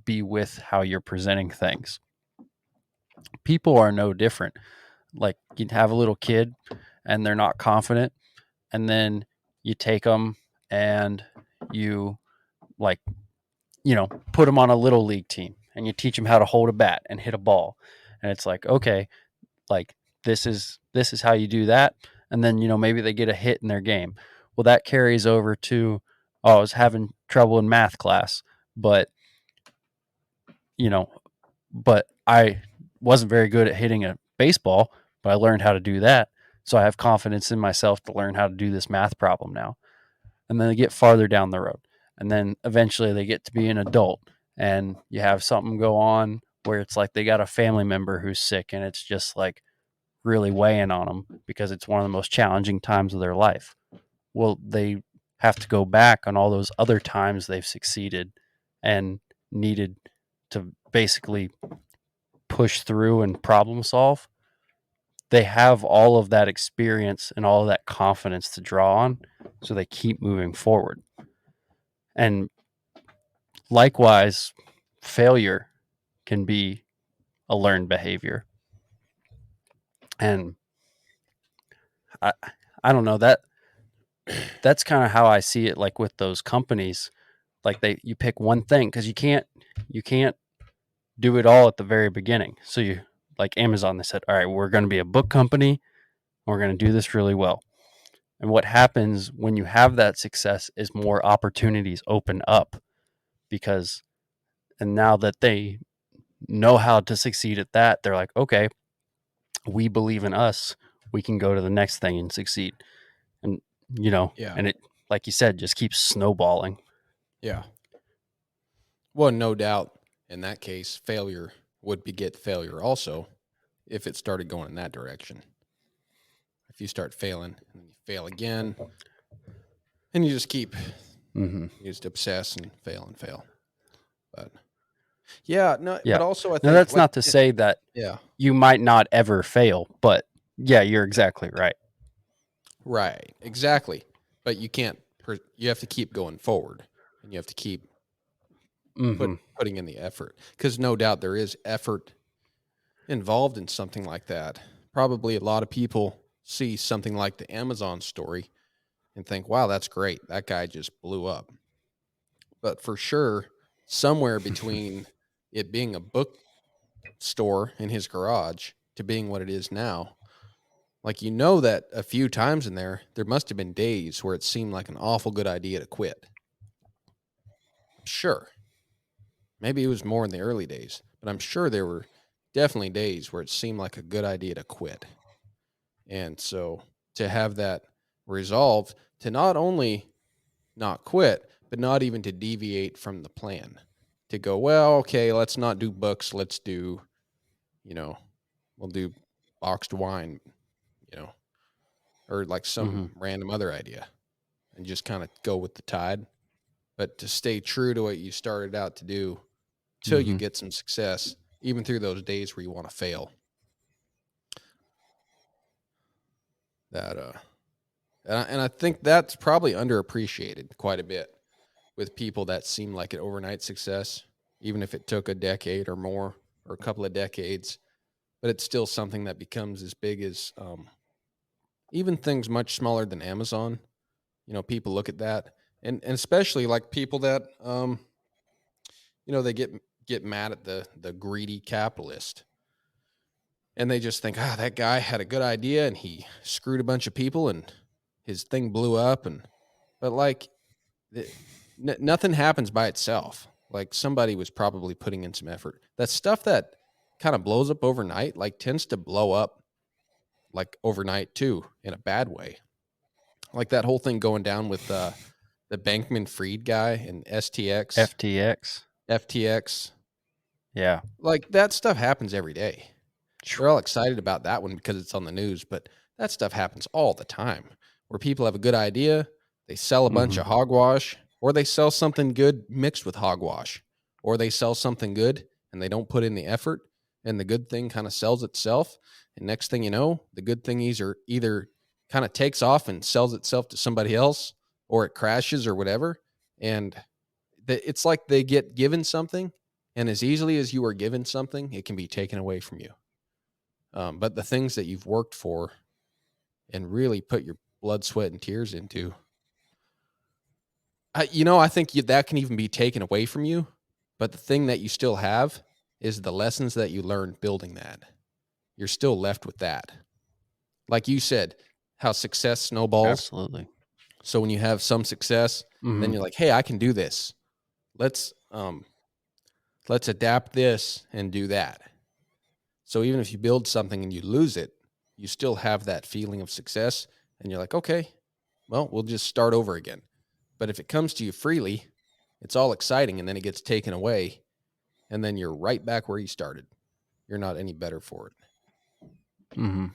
be with how you're presenting things. People are no different. Like, you'd have a little kid and they're not confident, and then you take them and you, like, put them on a little league team and you teach them how to hold a bat and hit a ball. And it's like, okay, like, this is how you do that. And then, maybe they get a hit in their game. Well, that carries over to, oh, I was having trouble in math class, but you know but I wasn't very good at hitting a baseball, but I learned how to do that. So I have confidence in myself to learn how to do this math problem now. And then they get farther down the road. And then eventually they get to be an adult, and you have something go on where it's like they got a family member who's sick, and it's just like really weighing on them because it's one of the most challenging times of their life. Well, they have to go back on all those other times they've succeeded and needed to basically push through and problem solve. They have all of that experience and all of that confidence to draw on, so they keep moving forward. And likewise, failure can be a learned behavior. And I, I don't know, that's kind of how I see it. Like with those companies, like you pick one thing because you can't do it all at the very beginning. So you, like Amazon, they said, all right, we're going to be a book company. We're going to do this really well. And what happens when you have that success is more opportunities open up, because, and now that they know how to succeed at that, they're like, okay, we believe in us. We can go to the next thing and succeed. And, Yeah. and it, like you said, just keeps snowballing. Yeah. Well, no doubt in that case, failure would beget failure also if it started going in that direction. If you start failing and you fail again, and you just keep, Mm-hmm. you just obsess and fail. But yeah, no, Yeah. but also I Now, think that's like, not to say that yeah, you might not ever fail, but yeah, you're exactly right. right, exactly. But you can't, you have to keep going forward, and you have to keep Mm-hmm. putting in the effort, because no doubt there is effort involved in something like that. Probably a lot of people see something like the Amazon story and think, wow, that's great. That guy just blew up. But for sure, somewhere between it being a bookstore in his garage to being what it is now, like, that a few times in there must have been days where it seemed like an awful good idea to quit. Sure. Maybe it was more in the early days, but I'm sure there were definitely days where it seemed like a good idea to quit. And so to have that resolve to not only not quit, but not even to deviate from the plan, to go, well, okay, let's not do books. Let's do, you know, we'll do boxed wine, you know, or like some Mm-hmm. random other idea, and just kind of go with the tide. But to stay true to what you started out to do till you Mm-hmm. get some success, even through those days where you want to fail. That and I think that's probably underappreciated quite a bit with people that seem like an overnight success, even if it took a decade or more or a couple of decades. but it's still something that becomes as big as even things much smaller than Amazon. People look at that, and especially like people that they get mad at the greedy capitalist, and they just think, that guy had a good idea and he screwed a bunch of people and his thing blew up. But like, nothing happens by itself. Like, somebody was probably putting in some effort. That stuff that kind of blows up overnight, like, tends to blow up like overnight too, in a bad way. Like that whole thing going down with the Bankman Fried guy and FTX. FTX. Yeah. Like, that stuff happens every day. We're all excited about that one because it's on the news, but that stuff happens all the time, where people have a good idea, they sell a bunch of hogwash, or they sell something good mixed with hogwash, or they sell something good and they don't put in the effort, and the good thing kind of sells itself. And next thing you know, the good thing either kind of takes off and sells itself to somebody else, or it crashes or whatever. And it's like they get given something, and as easily as you are given something, it can be taken away from you. But the things that you've worked for and really put your blood, sweat, and tears into, I think that can even be taken away from you. But the thing that you still have is the lessons that you learned building that. You're still left with that. Like you said, how success snowballs. Absolutely. So when you have some success, then you're like, hey, I can do this. Let's adapt this and do that. So even if you build something and you lose it, you still have that feeling of success, and you're like, okay, well, we'll just start over again. But if it comes to you freely, it's all exciting, and then it gets taken away, and then you're right back where you started. You're not any better for it.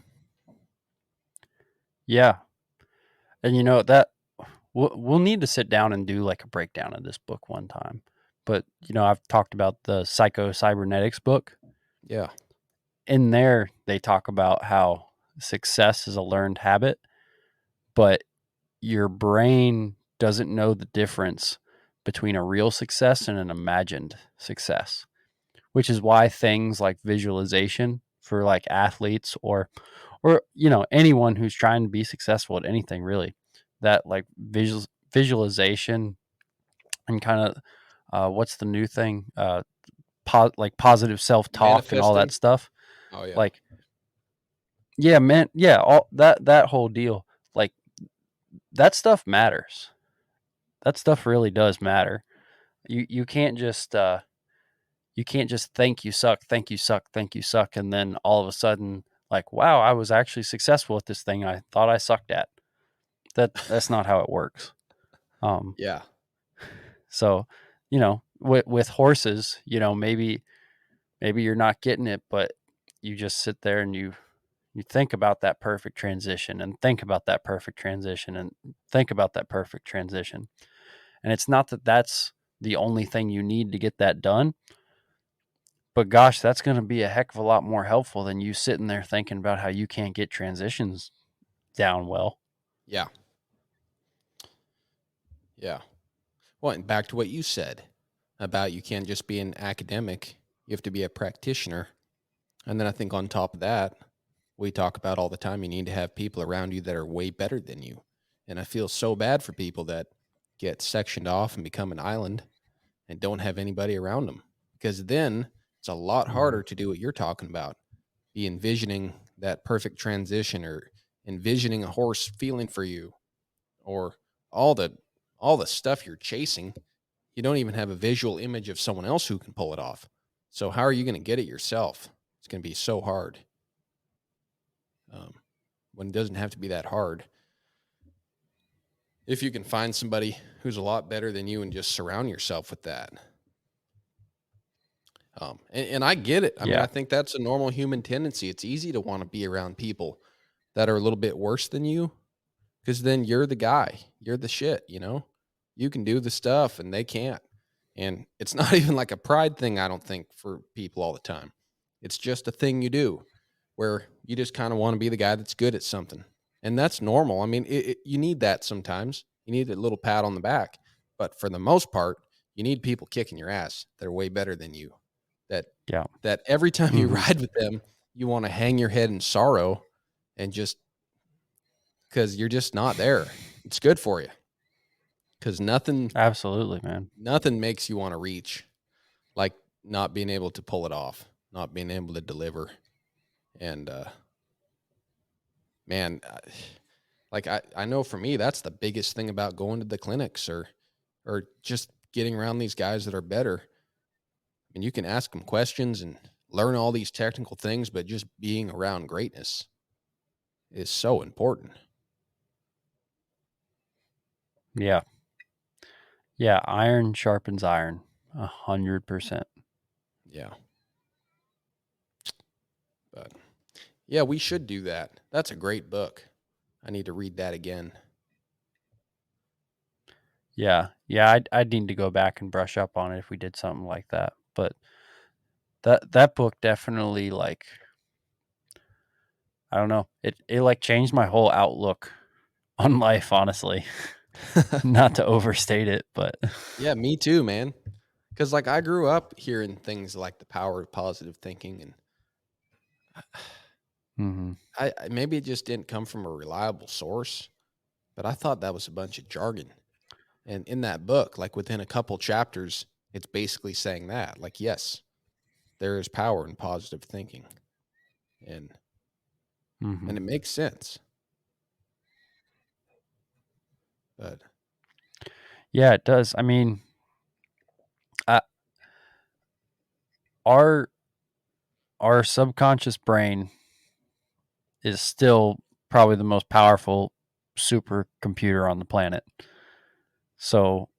Yeah. And that we'll need to sit down and do like a breakdown of this book one time. But I've talked about the Psycho-Cybernetics book. Yeah. In there, they talk about how success is a learned habit, but your brain doesn't know the difference between a real success and an imagined success, which is why things like visualization for like athletes or anyone who's trying to be successful at anything, really, that like visualization and kind of what's the new thing, like positive self-talk and all that stuff. Oh yeah. Like, yeah, man. Yeah. All that whole deal, like that stuff matters. That stuff really does matter. You can't just think you suck, and then all of a sudden, like, wow, I was actually successful at this thing I thought I sucked at. That's not how it works. Yeah. So, with horses, maybe you're not getting it, but you just sit there and you think about that perfect transition and think about that perfect transition and think about that perfect transition. And it's not that that's the only thing you need to get that done, but gosh, that's going to be a heck of a lot more helpful than you sitting there thinking about how you can't get transitions down well. Yeah. Yeah. Well, and back to what you said about you can't just be an academic, you have to be a practitioner. And then I think on top of that, we talk about all the time, you need to have people around you that are way better than you. And I feel so bad for people that get sectioned off and become an island and don't have anybody around them, because then it's a lot harder to do what you're talking about. Be envisioning that perfect transition, or envisioning a horse feeling for you, or all the stuff you're chasing. You don't even have a visual image of someone else who can pull it off. So how are you going to get it yourself? It's going to be so hard. When it doesn't have to be that hard. If you can find somebody who's a lot better than you and just surround yourself with that. And I get it. I mean, I think that's a normal human tendency. It's easy to want to be around people that are a little bit worse than you, because then you're the guy. You're the shit, You can do the stuff and they can't. And it's not even like a pride thing, I don't think, for people all the time. It's just a thing you do, where you just kind of want to be the guy that's good at something. And that's normal. I mean, you need that sometimes. You need a little pat on the back. But for the most part, you need people kicking your ass that are way better than you. That every time you ride with them, you want to hang your head in sorrow and just because you're just not there. It's good for you because Absolutely, man. nothing makes you want to reach like not being able to pull it off, not being able to deliver. And man, like I know for me, that's the biggest thing about going to the clinics or just getting around these guys that are better. I mean, you can ask them questions and learn all these technical things, but just being around greatness is so important. Yeah. Yeah. Iron sharpens iron 100%. Yeah. But yeah, we should do that. That's a great book. I need to read that again. Yeah. Yeah. I'd need to go back and brush up on it if we did something like that. But that book definitely, like, I don't know. It like changed my whole outlook on life, honestly. Not to overstate it, but Yeah, me too, man. Because like I grew up hearing things like the power of positive thinking, and Mhm. maybe it just didn't come from a reliable source, but I thought that was a bunch of jargon. And in that book, like within a couple chapters, it's basically saying that, like, yes, there is power in positive thinking, and Mhm. it makes sense. But Yeah, it does. I mean, uh, our our subconscious brain is still probably the most powerful supercomputer on the planet. So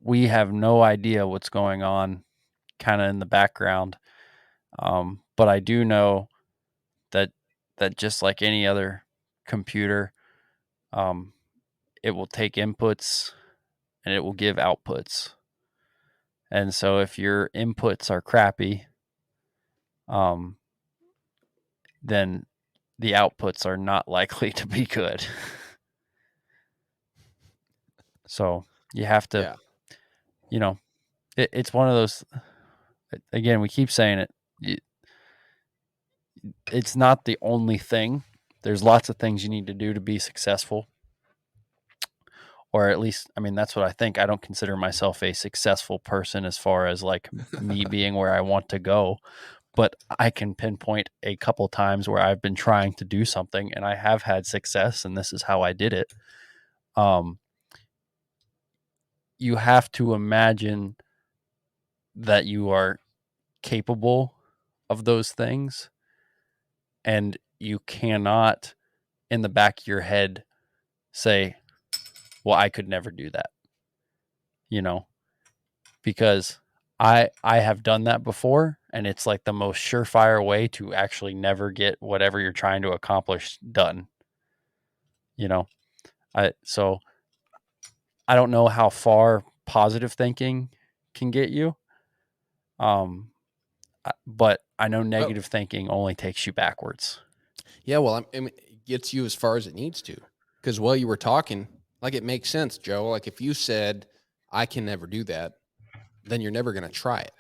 we have no idea what's going on kind of in the background. But I do know that just like any other computer, um, it will take inputs and it will give outputs. And so if your inputs are crappy, um, then the outputs are not likely to be good. So you have to, yeah, you know, it's one of those. Again, we keep saying it. It's not the only thing. There's lots of things you need to do to be successful, or at least, I mean, that's what I think. I don't consider myself a successful person as far as like me being where I want to go, but I can pinpoint a couple times where I've been trying to do something and I have had success, and this is how I did it. Um, you have to imagine that you are capable of those things, and you cannot, in the back of your head, say, well, I could never do that, you know, because I have done that before, and it's like the most surefire way to actually never get whatever you're trying to accomplish done, you know. So I don't know how far positive thinking can get you, um but I know well, negative thinking only takes you backwards. yeah. Well, I mean, it gets you as far as it needs to. Because while you were talking, like it makes sense, Joe. Like if you said, "I can never do that," then you're never going to try it.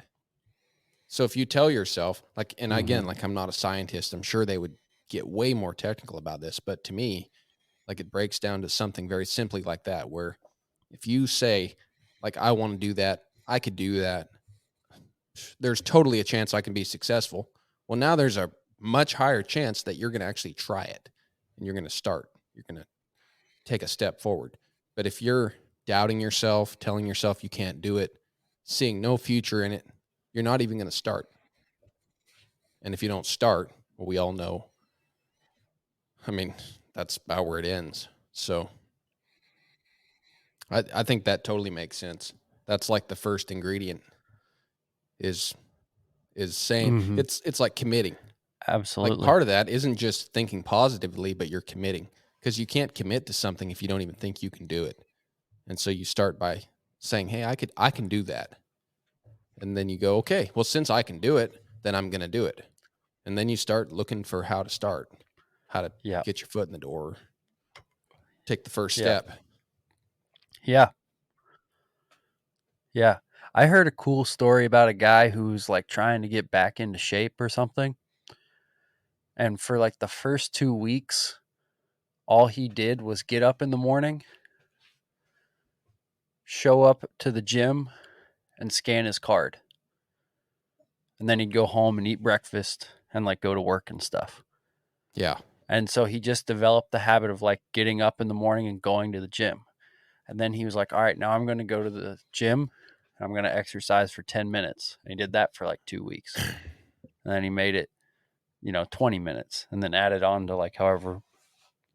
So if you tell yourself, like, and Hmm. again, like I'm not a scientist, I'm sure they would get way more technical about this, but to me, like it breaks down to something very simply like that, where if you say, like, I want to do that, I could do that, there's totally a chance I can be successful. Well, now there's a much higher chance that you're going to actually try it and you're going to start, you're going to take a step forward. But if you're doubting yourself, telling yourself you can't do it, seeing no future in it, you're not even going to start. And if you don't start, well, we all know, I mean, that's about where it ends. So I think that totally makes sense. That's like the first ingredient is saying Hmm. it's like committing. Like Absolutely. part of that isn't just thinking positively, but you're committing because you can't commit to something if you don't even think you can do it. And so you start by saying, "Hey, I can do that." And then you go, "Okay, well since I can do it, then I'm going to do it." And then you start looking for how to start, how to Yeah. get your foot in the door, take the first Yeah. step. Yeah. Yeah. I heard a cool story about a guy who's like trying to get back into shape or something. And for like the first 2 weeks, all he did was get up in the morning, show up to the gym, and scan his card. And then he'd go home and eat breakfast and like go to work and stuff. Yeah. And so he just developed the habit of like getting up in the morning and going to the gym. And then he was like, all right, now I'm going to go to the gym and I'm going to exercise for 10 minutes. And he did that for like 2 weeks. And then he made it, 20 minutes and then added on to like however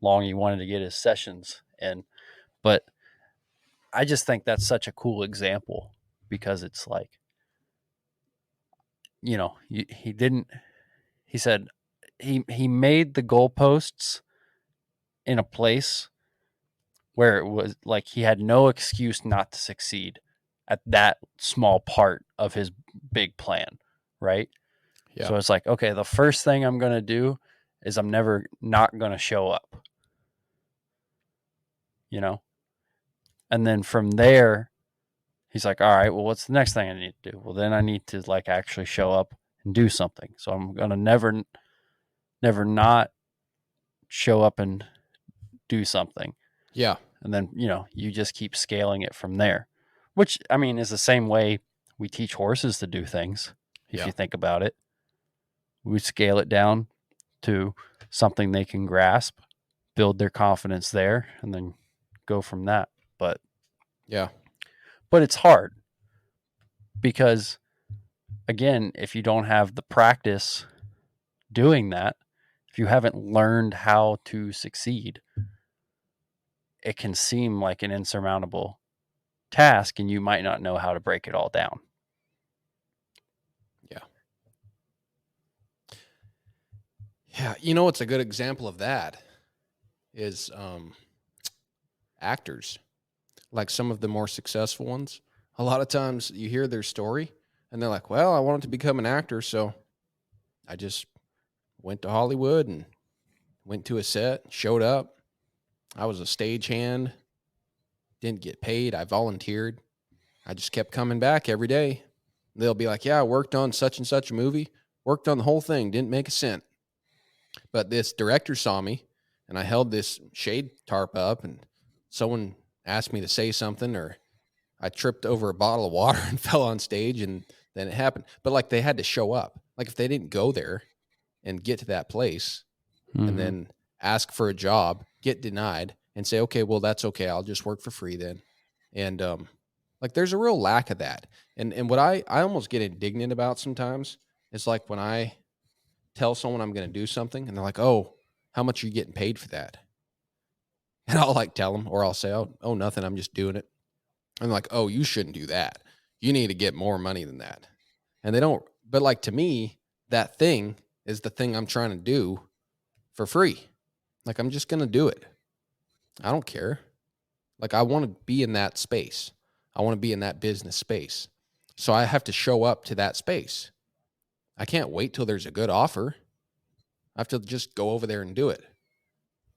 long he wanted to get his sessions in. But I just think that's such a cool example because it's like, he didn't, he said he made the goalposts in a place where it was like he had no excuse not to succeed at that small part of his big plan, right? Yeah. So it's like, okay, the first thing I'm going to do is I'm never not going to show up, And then from there, he's like, all right, well, what's the next thing I need to do? Well, then I need to like actually show up and do something. So I'm going to never not show up and do something. Yeah. And then, you just keep scaling it from there, which I mean is the same way we teach horses to do things. If you think about it, we scale it down to something they can grasp, build their confidence there, and then go from that. But it's hard because, again, if you don't have the practice doing that, if you haven't learned how to succeed, it can seem like an insurmountable task and you might not know how to break it all down. Yeah. What's a good example of that is actors, like some of the more successful ones. A lot of times you hear their story and they're like, well, I wanted to become an actor, so I just went to Hollywood and went to a set, showed up. I was a stagehand, didn't get paid. I volunteered. I just kept coming back every day. They'll be like, yeah, I worked on such and such a movie, worked on the whole thing, didn't make a cent. But this director saw me and I held this shade tarp up and someone asked me to say something, or I tripped over a bottle of water and fell on stage, and then it happened. But like they had to show up. Like if they didn't go there and get to that place and then ask for a job, get denied, and say, okay, well, that's okay. I'll just work for free then. And like there's a real lack of that. And what I almost get indignant about sometimes is like when I tell someone I'm going to do something and they're like, oh, how much are you getting paid for that? And I'll like tell them, or I'll say, oh, nothing. I'm just doing it. And like, oh, you shouldn't do that. You need to get more money than that. And they don't, but like to me, that thing is the thing I'm trying to do for free. Like I'm just going to do it. I don't care. Like I want to be in that space. I want to be in that business space. So I have to show up to that space. I can't wait till there's a good offer. I have to just go over there and do it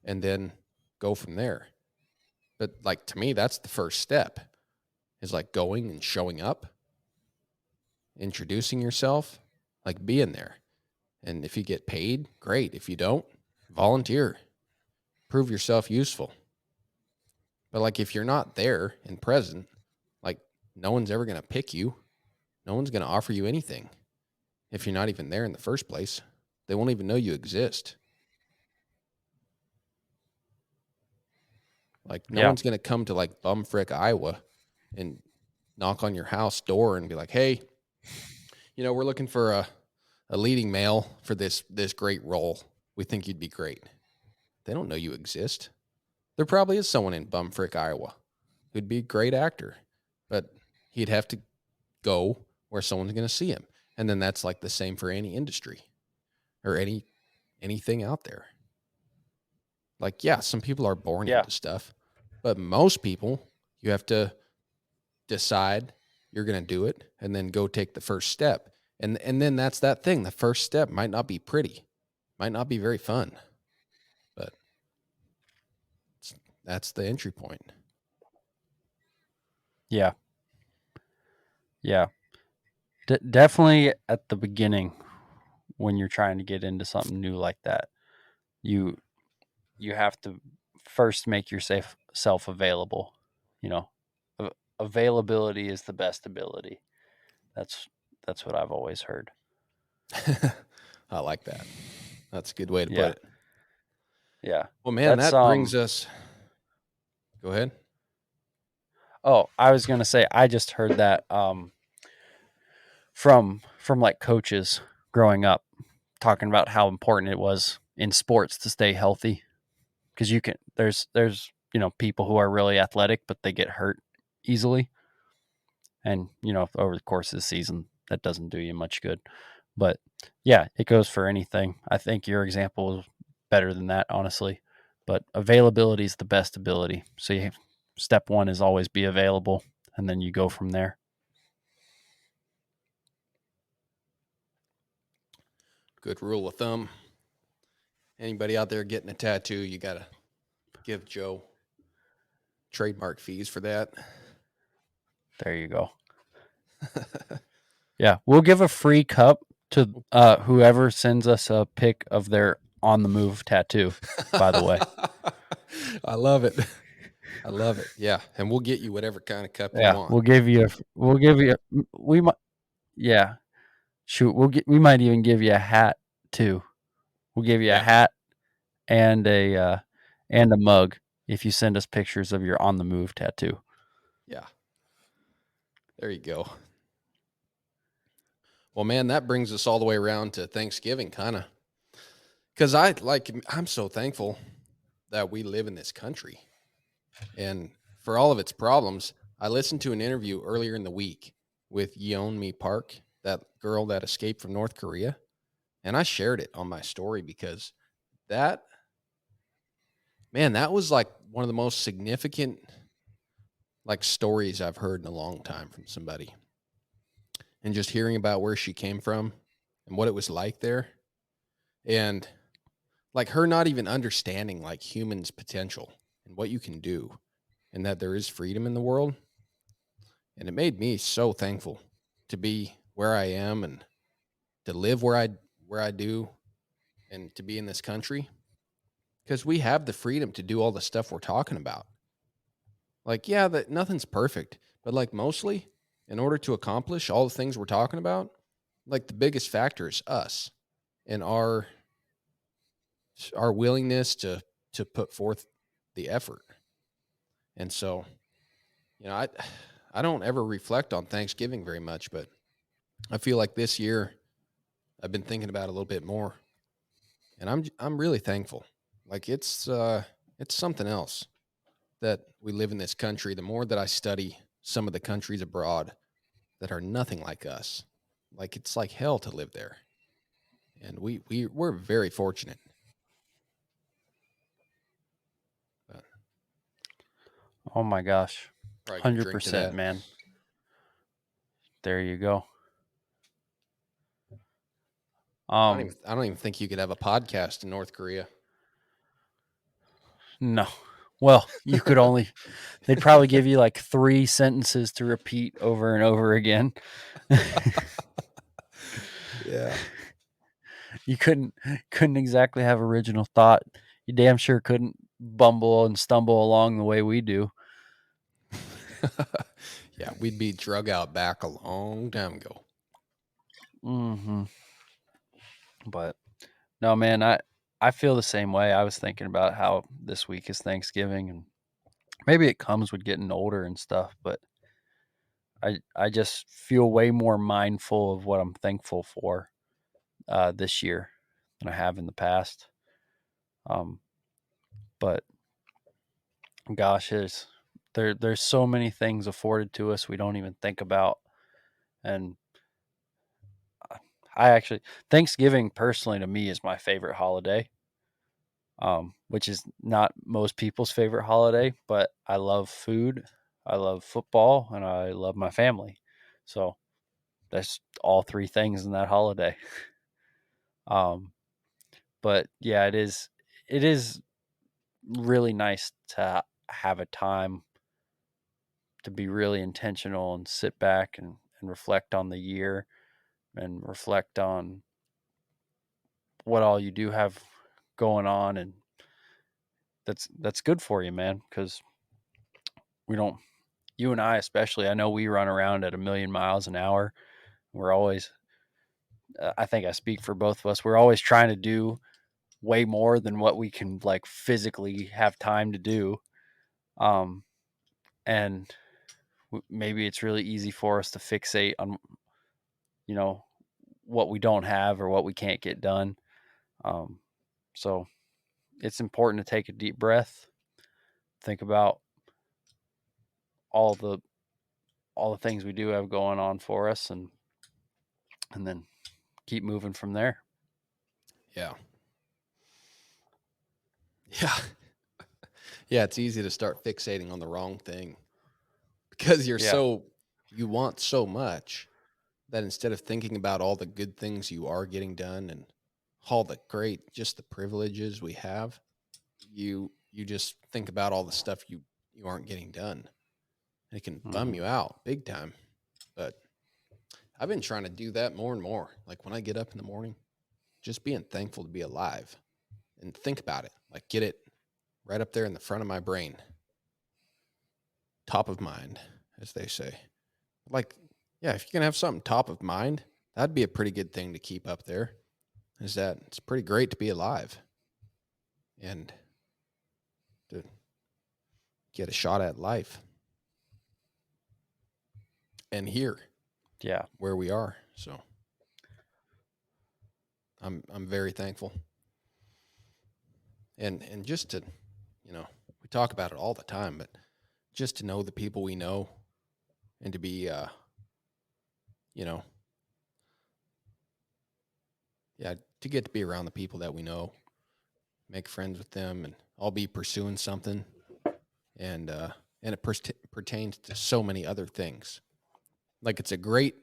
and then go from there. But like to me, that's the first step, is like going and showing up, introducing yourself, like being there. And if you get paid, great. If you don't, volunteer, prove yourself useful. But like if you're not there and present, like no one's ever going to pick you. No one's going to offer you anything if you're not even there in the first place. They won't even know you exist. Like no one's going to come to like Bumfrick, Iowa and knock on your house door and be like, hey, we're looking for a leading male for this great role. We think you'd be great. They don't know you exist. There probably is someone in Bumfrick, Iowa who'd be a great actor, but he'd have to go where someone's going to see him. And then that's like the same for any industry or anything out there. Like, yeah, some people are born into stuff, but most people, you have to decide you're going to do it and then go take the first step. And then that's that thing. The first step might not be pretty, might not be very fun, but that's the entry point. Yeah. Yeah. Definitely at the beginning, when you're trying to get into something new like that. You you have to first make yourself available. You know, availability is the best ability. That's that's what I've always heard. I like that. That's a good way to put Yeah, it. yeah. Well, man, That's that brings us. Go ahead. Oh, I was gonna say I just heard that from like coaches growing up talking about how important it was in sports to stay healthy because you can there's people who are really athletic but they get hurt easily, and over the course of the season that doesn't do you much good. But yeah, it goes for anything. I think your example is better than that, honestly. But availability is the best ability. So step one is always be available, and then you go from there. Good rule of thumb. Anybody out there getting a tattoo, you got to give Joe trademark fees for that. There you go. Yeah, we'll give a free cup to whoever sends us a pic of their on the move tattoo. By the way, I love it. I love it. Yeah, and we'll get you whatever kind of cup you yeah, want. we might, yeah, shoot, we might even give you a hat too. We'll give you a Yeah. hat and a mug if you send us pictures of your on the move tattoo. Yeah. There you go. Well, man, that brings us all the way around to Thanksgiving, kind of. Because I'm so thankful that we live in this country. And for all of its problems, I listened to an interview earlier in the week with Yeonmi Park, that girl that escaped from North Korea. And I shared it on my story because that, man, that was like one of the most significant like stories I've heard in a long time from somebody. And just hearing about where she came from and what it was like there. And like her not even understanding like humans' potential and what you can do and that there is freedom in the world. And it made me so thankful to be where I am and to live where I do and to be in this country because we have the freedom to do all the stuff we're talking about. Like, yeah, that nothing's perfect, but like mostly in order to accomplish all the things we're talking about, like the biggest factor is us and our willingness to put forth the effort. And so, I don't ever reflect on Thanksgiving very much, but I feel like this year I've been thinking about it a little bit more, and I'm really thankful. Like it's something else that we live in this country. The more that I study some of the countries abroad that are nothing like us, like it's like hell to live there, and we're very fortunate. But Oh my gosh, probably gonna drink to 100%, that. man. There you go. Um, I don't even think you could have a podcast in North Korea. no. Well, you could only they'd probably give you like 3 sentences to repeat over and over again. Yeah. You couldn't exactly have original thought. You damn sure couldn't bumble and stumble along the way we do. Yeah, we'd be drug out back a long time ago. Mhm. But no, man, I feel the same way. I was thinking about how this week is Thanksgiving, and maybe it comes with getting older and stuff, but I just feel way more mindful of what I'm thankful for this year than I have in the past. Um, but gosh, there's so many things afforded to us we don't even think about, and I actually Thanksgiving personally to me is my favorite holiday. Which is not most people's favorite holiday, but I love food, I love football, and I love my family. So that's all 3 things in that holiday. Um, but yeah, it is really nice to have a time to be really intentional and sit back and reflect on the year and reflect on what all you do have going on, and that's good for you, man, because we don't, you and I especially, I know we run around at 1,000,000 miles an hour. We're always, I think I speak for both of us, we're always trying to do way more than what we can like physically have time to do. um and maybe it's really easy for us to fixate on, you know, what we don't have or what we can't get done. um so it's important to take a deep breath, think about all the all the things we do have going on for us, and then keep moving from there. Yeah. Yeah. Yeah, it's easy to start fixating on the wrong thing because Yeah. you want so much that instead of thinking about all the good things you are getting done and all the great, just the privileges we have, you just think about all the stuff you aren't getting done. It can bum Hmm. you out big time. But I've been trying to do that more and more. Like when I get up in the morning, just being thankful to be alive and think about it. Like get it right up there in the front of my brain, top of mind, as they say. Like, yeah, if you can have something top of mind, that'd be a pretty good thing to keep up there. Is that it's pretty great to be alive and to get a shot at life and here Yeah. where we are. So I'm very thankful. And just to, you know, we talk about it all the time, but just to know the people we know and to be you know, yeah, to get to be around the people that we know, make friends with them and I'll be pursuing something and it pertains to so many other things. Like it's a great,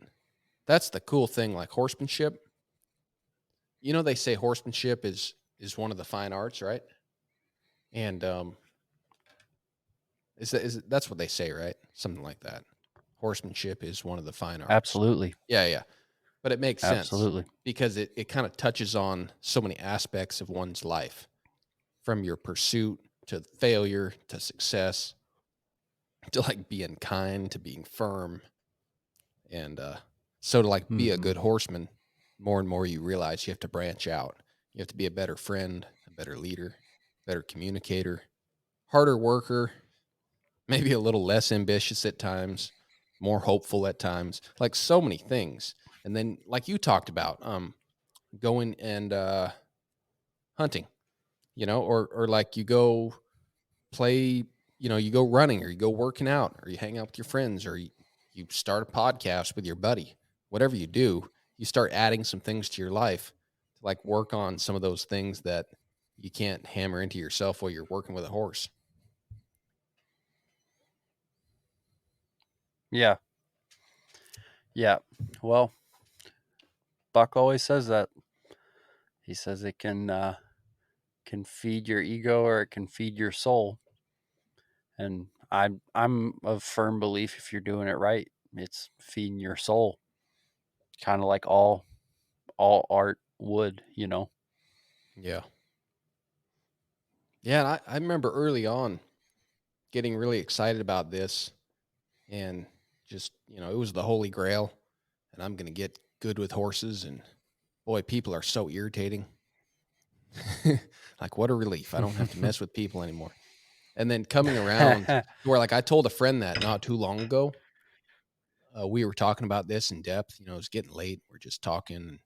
that's the cool thing, like horsemanship. You know, they say horsemanship is one of the fine arts, right? And that's what they say, right? Something like that. Horsemanship is one of the fine arts. Absolutely. Yeah, yeah. But it makes sense Absolutely. because it kind of touches on so many aspects of one's life, from your pursuit to failure to success to like being kind to being firm. And so to like be a Hmm. good horseman, more and more you realize you have to branch out. You have to be a better friend, a better leader, better communicator, harder worker, maybe a little less ambitious at times, more hopeful at times, like so many things. And then like you talked about, going and hunting, you know, or like you go play, you know, you go running or you go working out or you hang out with your friends or you start a podcast with your buddy. Whatever you do, you start adding some things to your life to like work on some of those things that you can't hammer into yourself while you're working with a horse. Yeah. Yeah. Well, Buck always says that. He says it can feed your ego or it can feed your soul. And I'm of firm belief, if you're doing it right, it's feeding your soul. Kind of like all art would, you know. Yeah. Yeah. And I remember early on getting really excited about this and just, you know, it was the holy grail and I'm going to get good with horses. And boy, people are so irritating. Like, what a relief. I don't have to mess with people anymore. And then coming around to where, like, I told a friend that not too long ago. We were talking about this in depth. You know, it was getting late. We're just talking,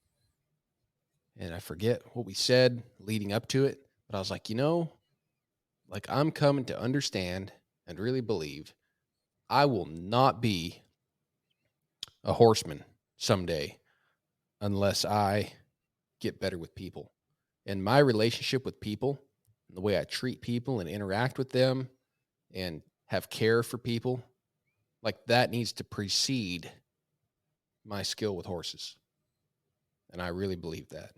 and I forget what we said leading up to it. But I was like, you know, like, I'm coming to understand and really believe I will not be a horseman someday unless I get better with people. And my relationship with people, and the way I treat people and interact with them and have care for people, like that needs to precede my skill with horses. And I really believe that.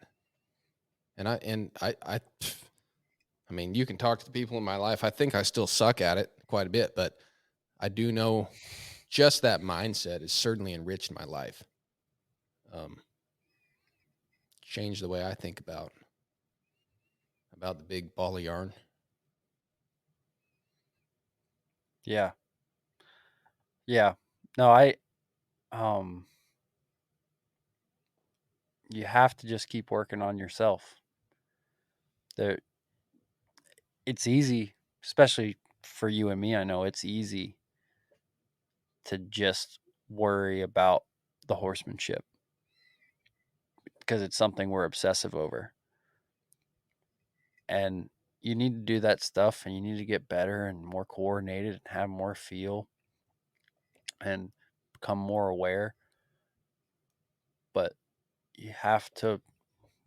I mean, you can talk to the people in my life. I think I still suck at it quite a bit, but I do know just that mindset has certainly enriched my life. Um, changed the way I think about about the big ball of yarn. Yeah. Yeah. No, you have to just keep working on yourself. There, it's easy, especially for you and me. I know it's easy to just worry about the horsemanship because it's something we're obsessive over. And you need to do that stuff and you need to get better and more coordinated and have more feel and become more aware. But you have to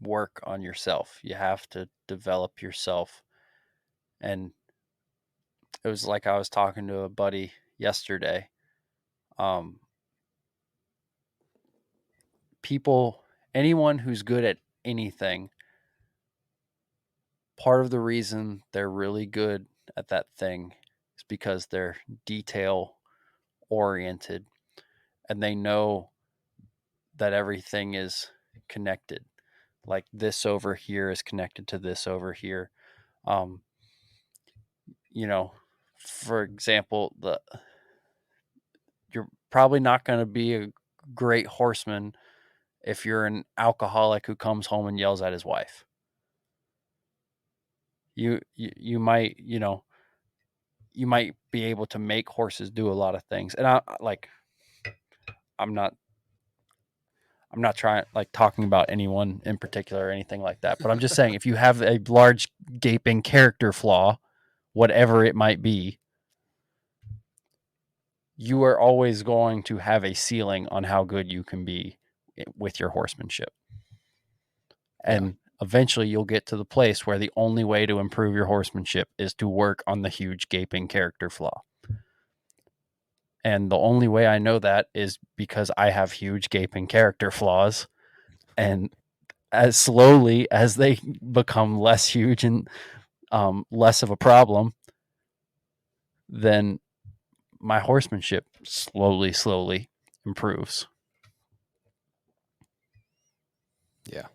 work on yourself. You have to develop yourself. And it was like I was talking to a buddy yesterday. People, anyone who's good at anything, part of the reason they're really good at that thing is because they're detail oriented and they know that everything is connected. Like this over here is connected to this over here. Um, you know, for example, you're probably not going to be a great horseman if you're an alcoholic who comes home and yells at his wife. You might, you might be able to make horses do a lot of things. And I'm not trying like talking about anyone in particular or anything like that, but I'm just saying if you have a large gaping character flaw, whatever it might be, you are always going to have a ceiling on how good you can be with your horsemanship. And eventually you'll get to the place where the only way to improve your horsemanship is to work on the huge gaping character flaw. And the only way I know that is because I have huge gaping character flaws. And as slowly as they become less huge and less of a problem, then my horsemanship slowly improves. Yeah.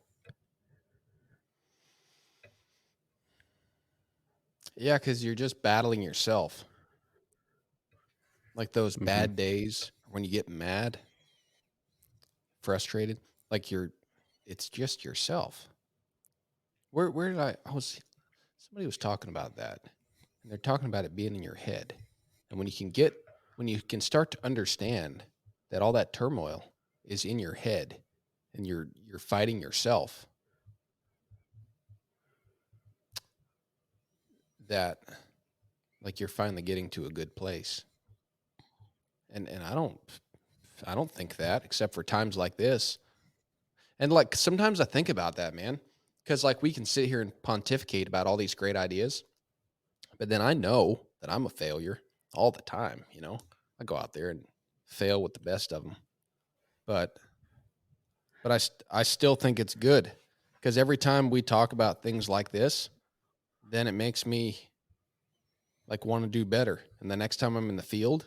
Yeah, because you're just battling yourself. Like those bad days when you get mad, frustrated, like it's just yourself. Where did somebody was talking about that. And they're talking about it being in your head. And when you can start to understand that all that turmoil is in your head and you're fighting yourself, that like you're finally getting to a good place. And I don't think that except for times like this. And like sometimes I think about that, man, cuz like we can sit here and pontificate about all these great ideas, but then I know that I'm a failure all the time, you know. I go out there and fail with the best of them. But I still think it's good because every time we talk about things like this, then it makes me like want to do better. And the next time I'm in the field,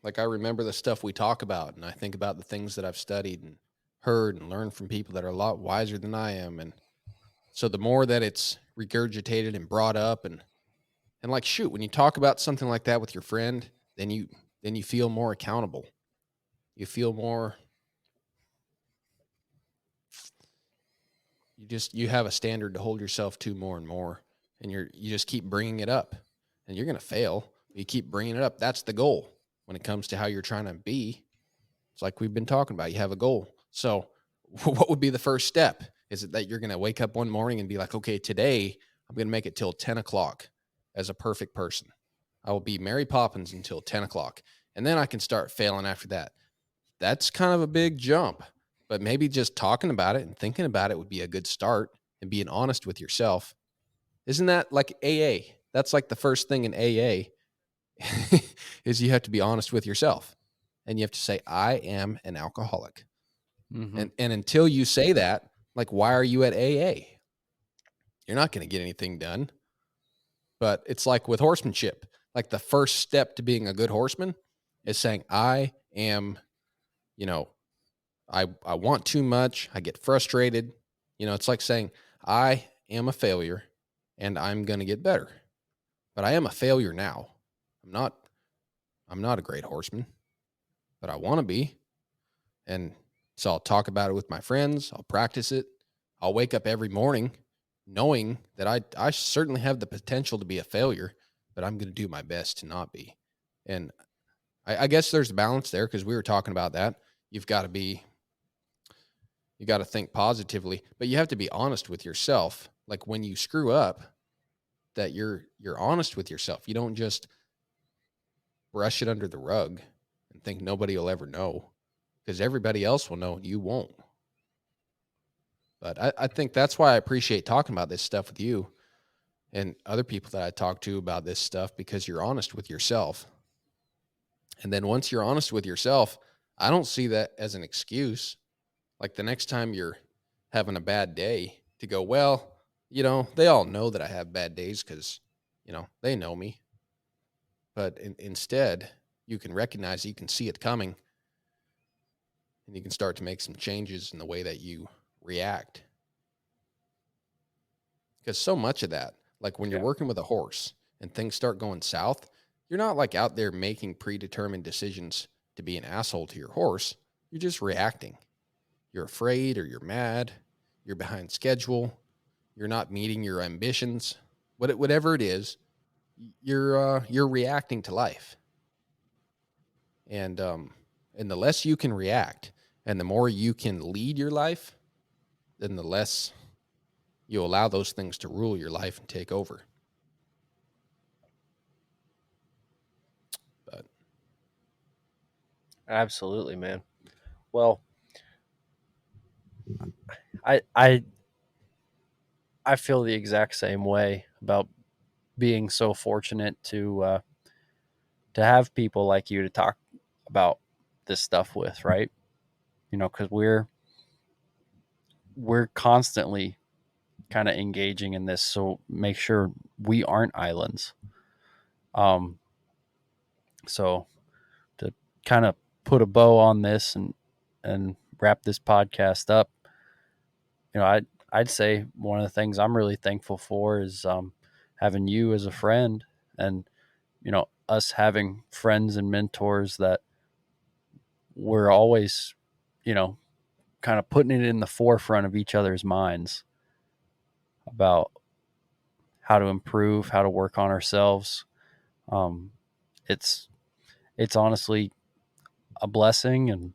like I remember the stuff we talk about and I think about the things that I've studied and heard and learned from people that are a lot wiser than I am. And so the more that it's regurgitated and brought up and like shoot, when you talk about something like that with your friend, then you feel more accountable. You feel more you have a standard to hold yourself to more and more, and you just keep bringing it up, and you're going to fail. You keep bringing it up. That's the goal when it comes to how you're trying to be. It's like we've been talking about. You have a goal. So what would be the first step? Is it that you're going to wake up one morning and be like, okay, today I'm going to make it till 10 o'clock as a perfect person. I will be Mary Poppins until 10 o'clock. And then I can start failing after that. That's kind of a big jump, but maybe just talking about it and thinking about it would be a good start and being honest with yourself. Isn't that like AA? That's like the first thing in AA is you have to be honest with yourself and you have to say, I am an alcoholic. And until you say that, like, why are you at AA? You're not going to get anything done. But it's like with horsemanship, like the first step to being a good horseman is saying, I am, you know, I want too much. I get frustrated. You know, it's like saying, I am a failure and I'm going to get better. But I am a failure now. I'm not a great horseman, but I want to be. And so I'll talk about it with my friends. I'll practice it. I'll wake up every morning knowing that I certainly have the potential to be a failure, but I'm going to do my best to not be. And I guess there's a balance there, because we were talking about that. You got to think positively, but you have to be honest with yourself. Like when you screw up, that you're honest with yourself. You don't just brush it under the rug and think nobody will ever know, because everybody else will know and you won't. But I think that's why I appreciate talking about this stuff with you and other people that I talk to about this stuff, because you're honest with yourself. And then once you're honest with yourself, I don't see that as an excuse. Like the next time you're having a bad day, to go, well, they all know that I have bad days because, they know me. But instead, you can recognize, you can see it coming, and you can start to make some changes in the way that you react. Because so much of that, like when you're working with a horse and things start going south, you're not like out there making predetermined decisions to be an asshole to your horse. You're just reacting. You're afraid, or you're mad, you're behind schedule, you're not meeting your ambitions, whatever it is, you're reacting to life. And the less you can react and the more you can lead your life, then the less you allow those things to rule your life and take over. But Absolutely, man. Well, I feel the exact same way about being so fortunate to have people like you to talk about this stuff with, right? Because we're constantly kind of engaging in this, so make sure we aren't islands. So to kind of put a bow on this and wrap this podcast up, I'd say one of the things I'm really thankful for is having you as a friend, and us having friends and mentors that we're always, kind of putting it in the forefront of each other's minds about how to improve, how to work on ourselves. Um, it's honestly a blessing, and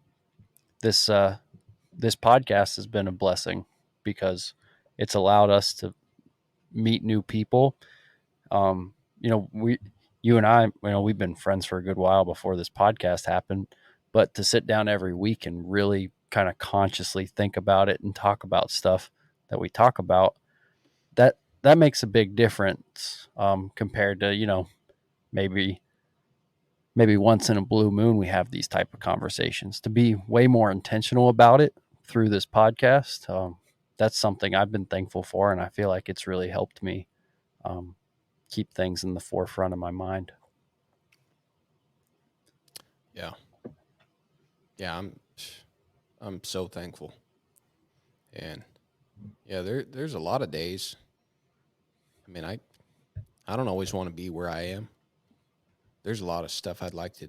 this this podcast has been a blessing because it's allowed us to meet new people. You and I, we've been friends for a good while before this podcast happened, but to sit down every week and really kind of consciously think about it and talk about stuff that we talk about, that makes a big difference compared to, maybe once in a blue moon we have these type of conversations. To be way more intentional about it through this podcast, that's something I've been thankful for, and I feel like it's really helped me keep things in the forefront of my mind. Yeah, I'm so thankful. And yeah, there's a lot of days. I mean, I don't always want to be where I am. There's a lot of stuff I'd like to,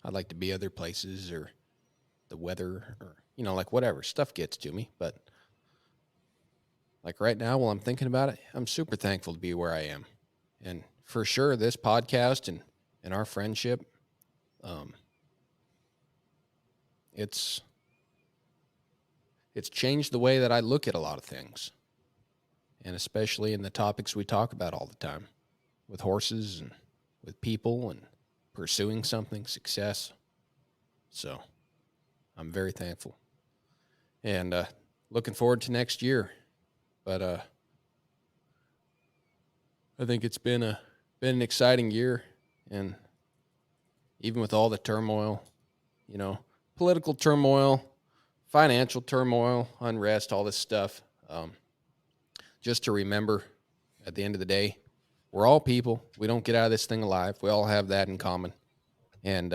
I'd like to be other places, or the weather, or, like whatever. Stuff gets to me. But like right now, while I'm thinking about it, I'm super thankful to be where I am. And for sure, this podcast and our friendship, it's changed the way that I look at a lot of things. And especially in the topics we talk about all the time, with horses and with people and pursuing something, success. So I'm very thankful, and looking forward to next year. But I think it's been an exciting year, and even with all the turmoil, political turmoil, financial turmoil, unrest, all this stuff, just to remember, at the end of the day, we're all people. We don't get out of this thing alive. We all have that in common. And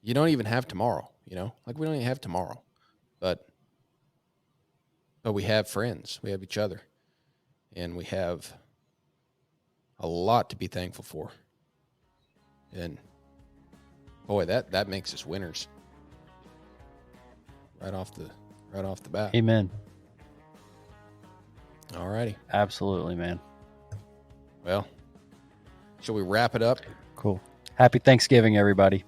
you don't even have tomorrow, like we don't even have tomorrow, but we have friends. We have each other. and we have a lot to be thankful for. And boy, that makes us winners right off the bat. Amen. All righty. Absolutely, man. Well, shall we wrap it up? Cool. Happy Thanksgiving, everybody.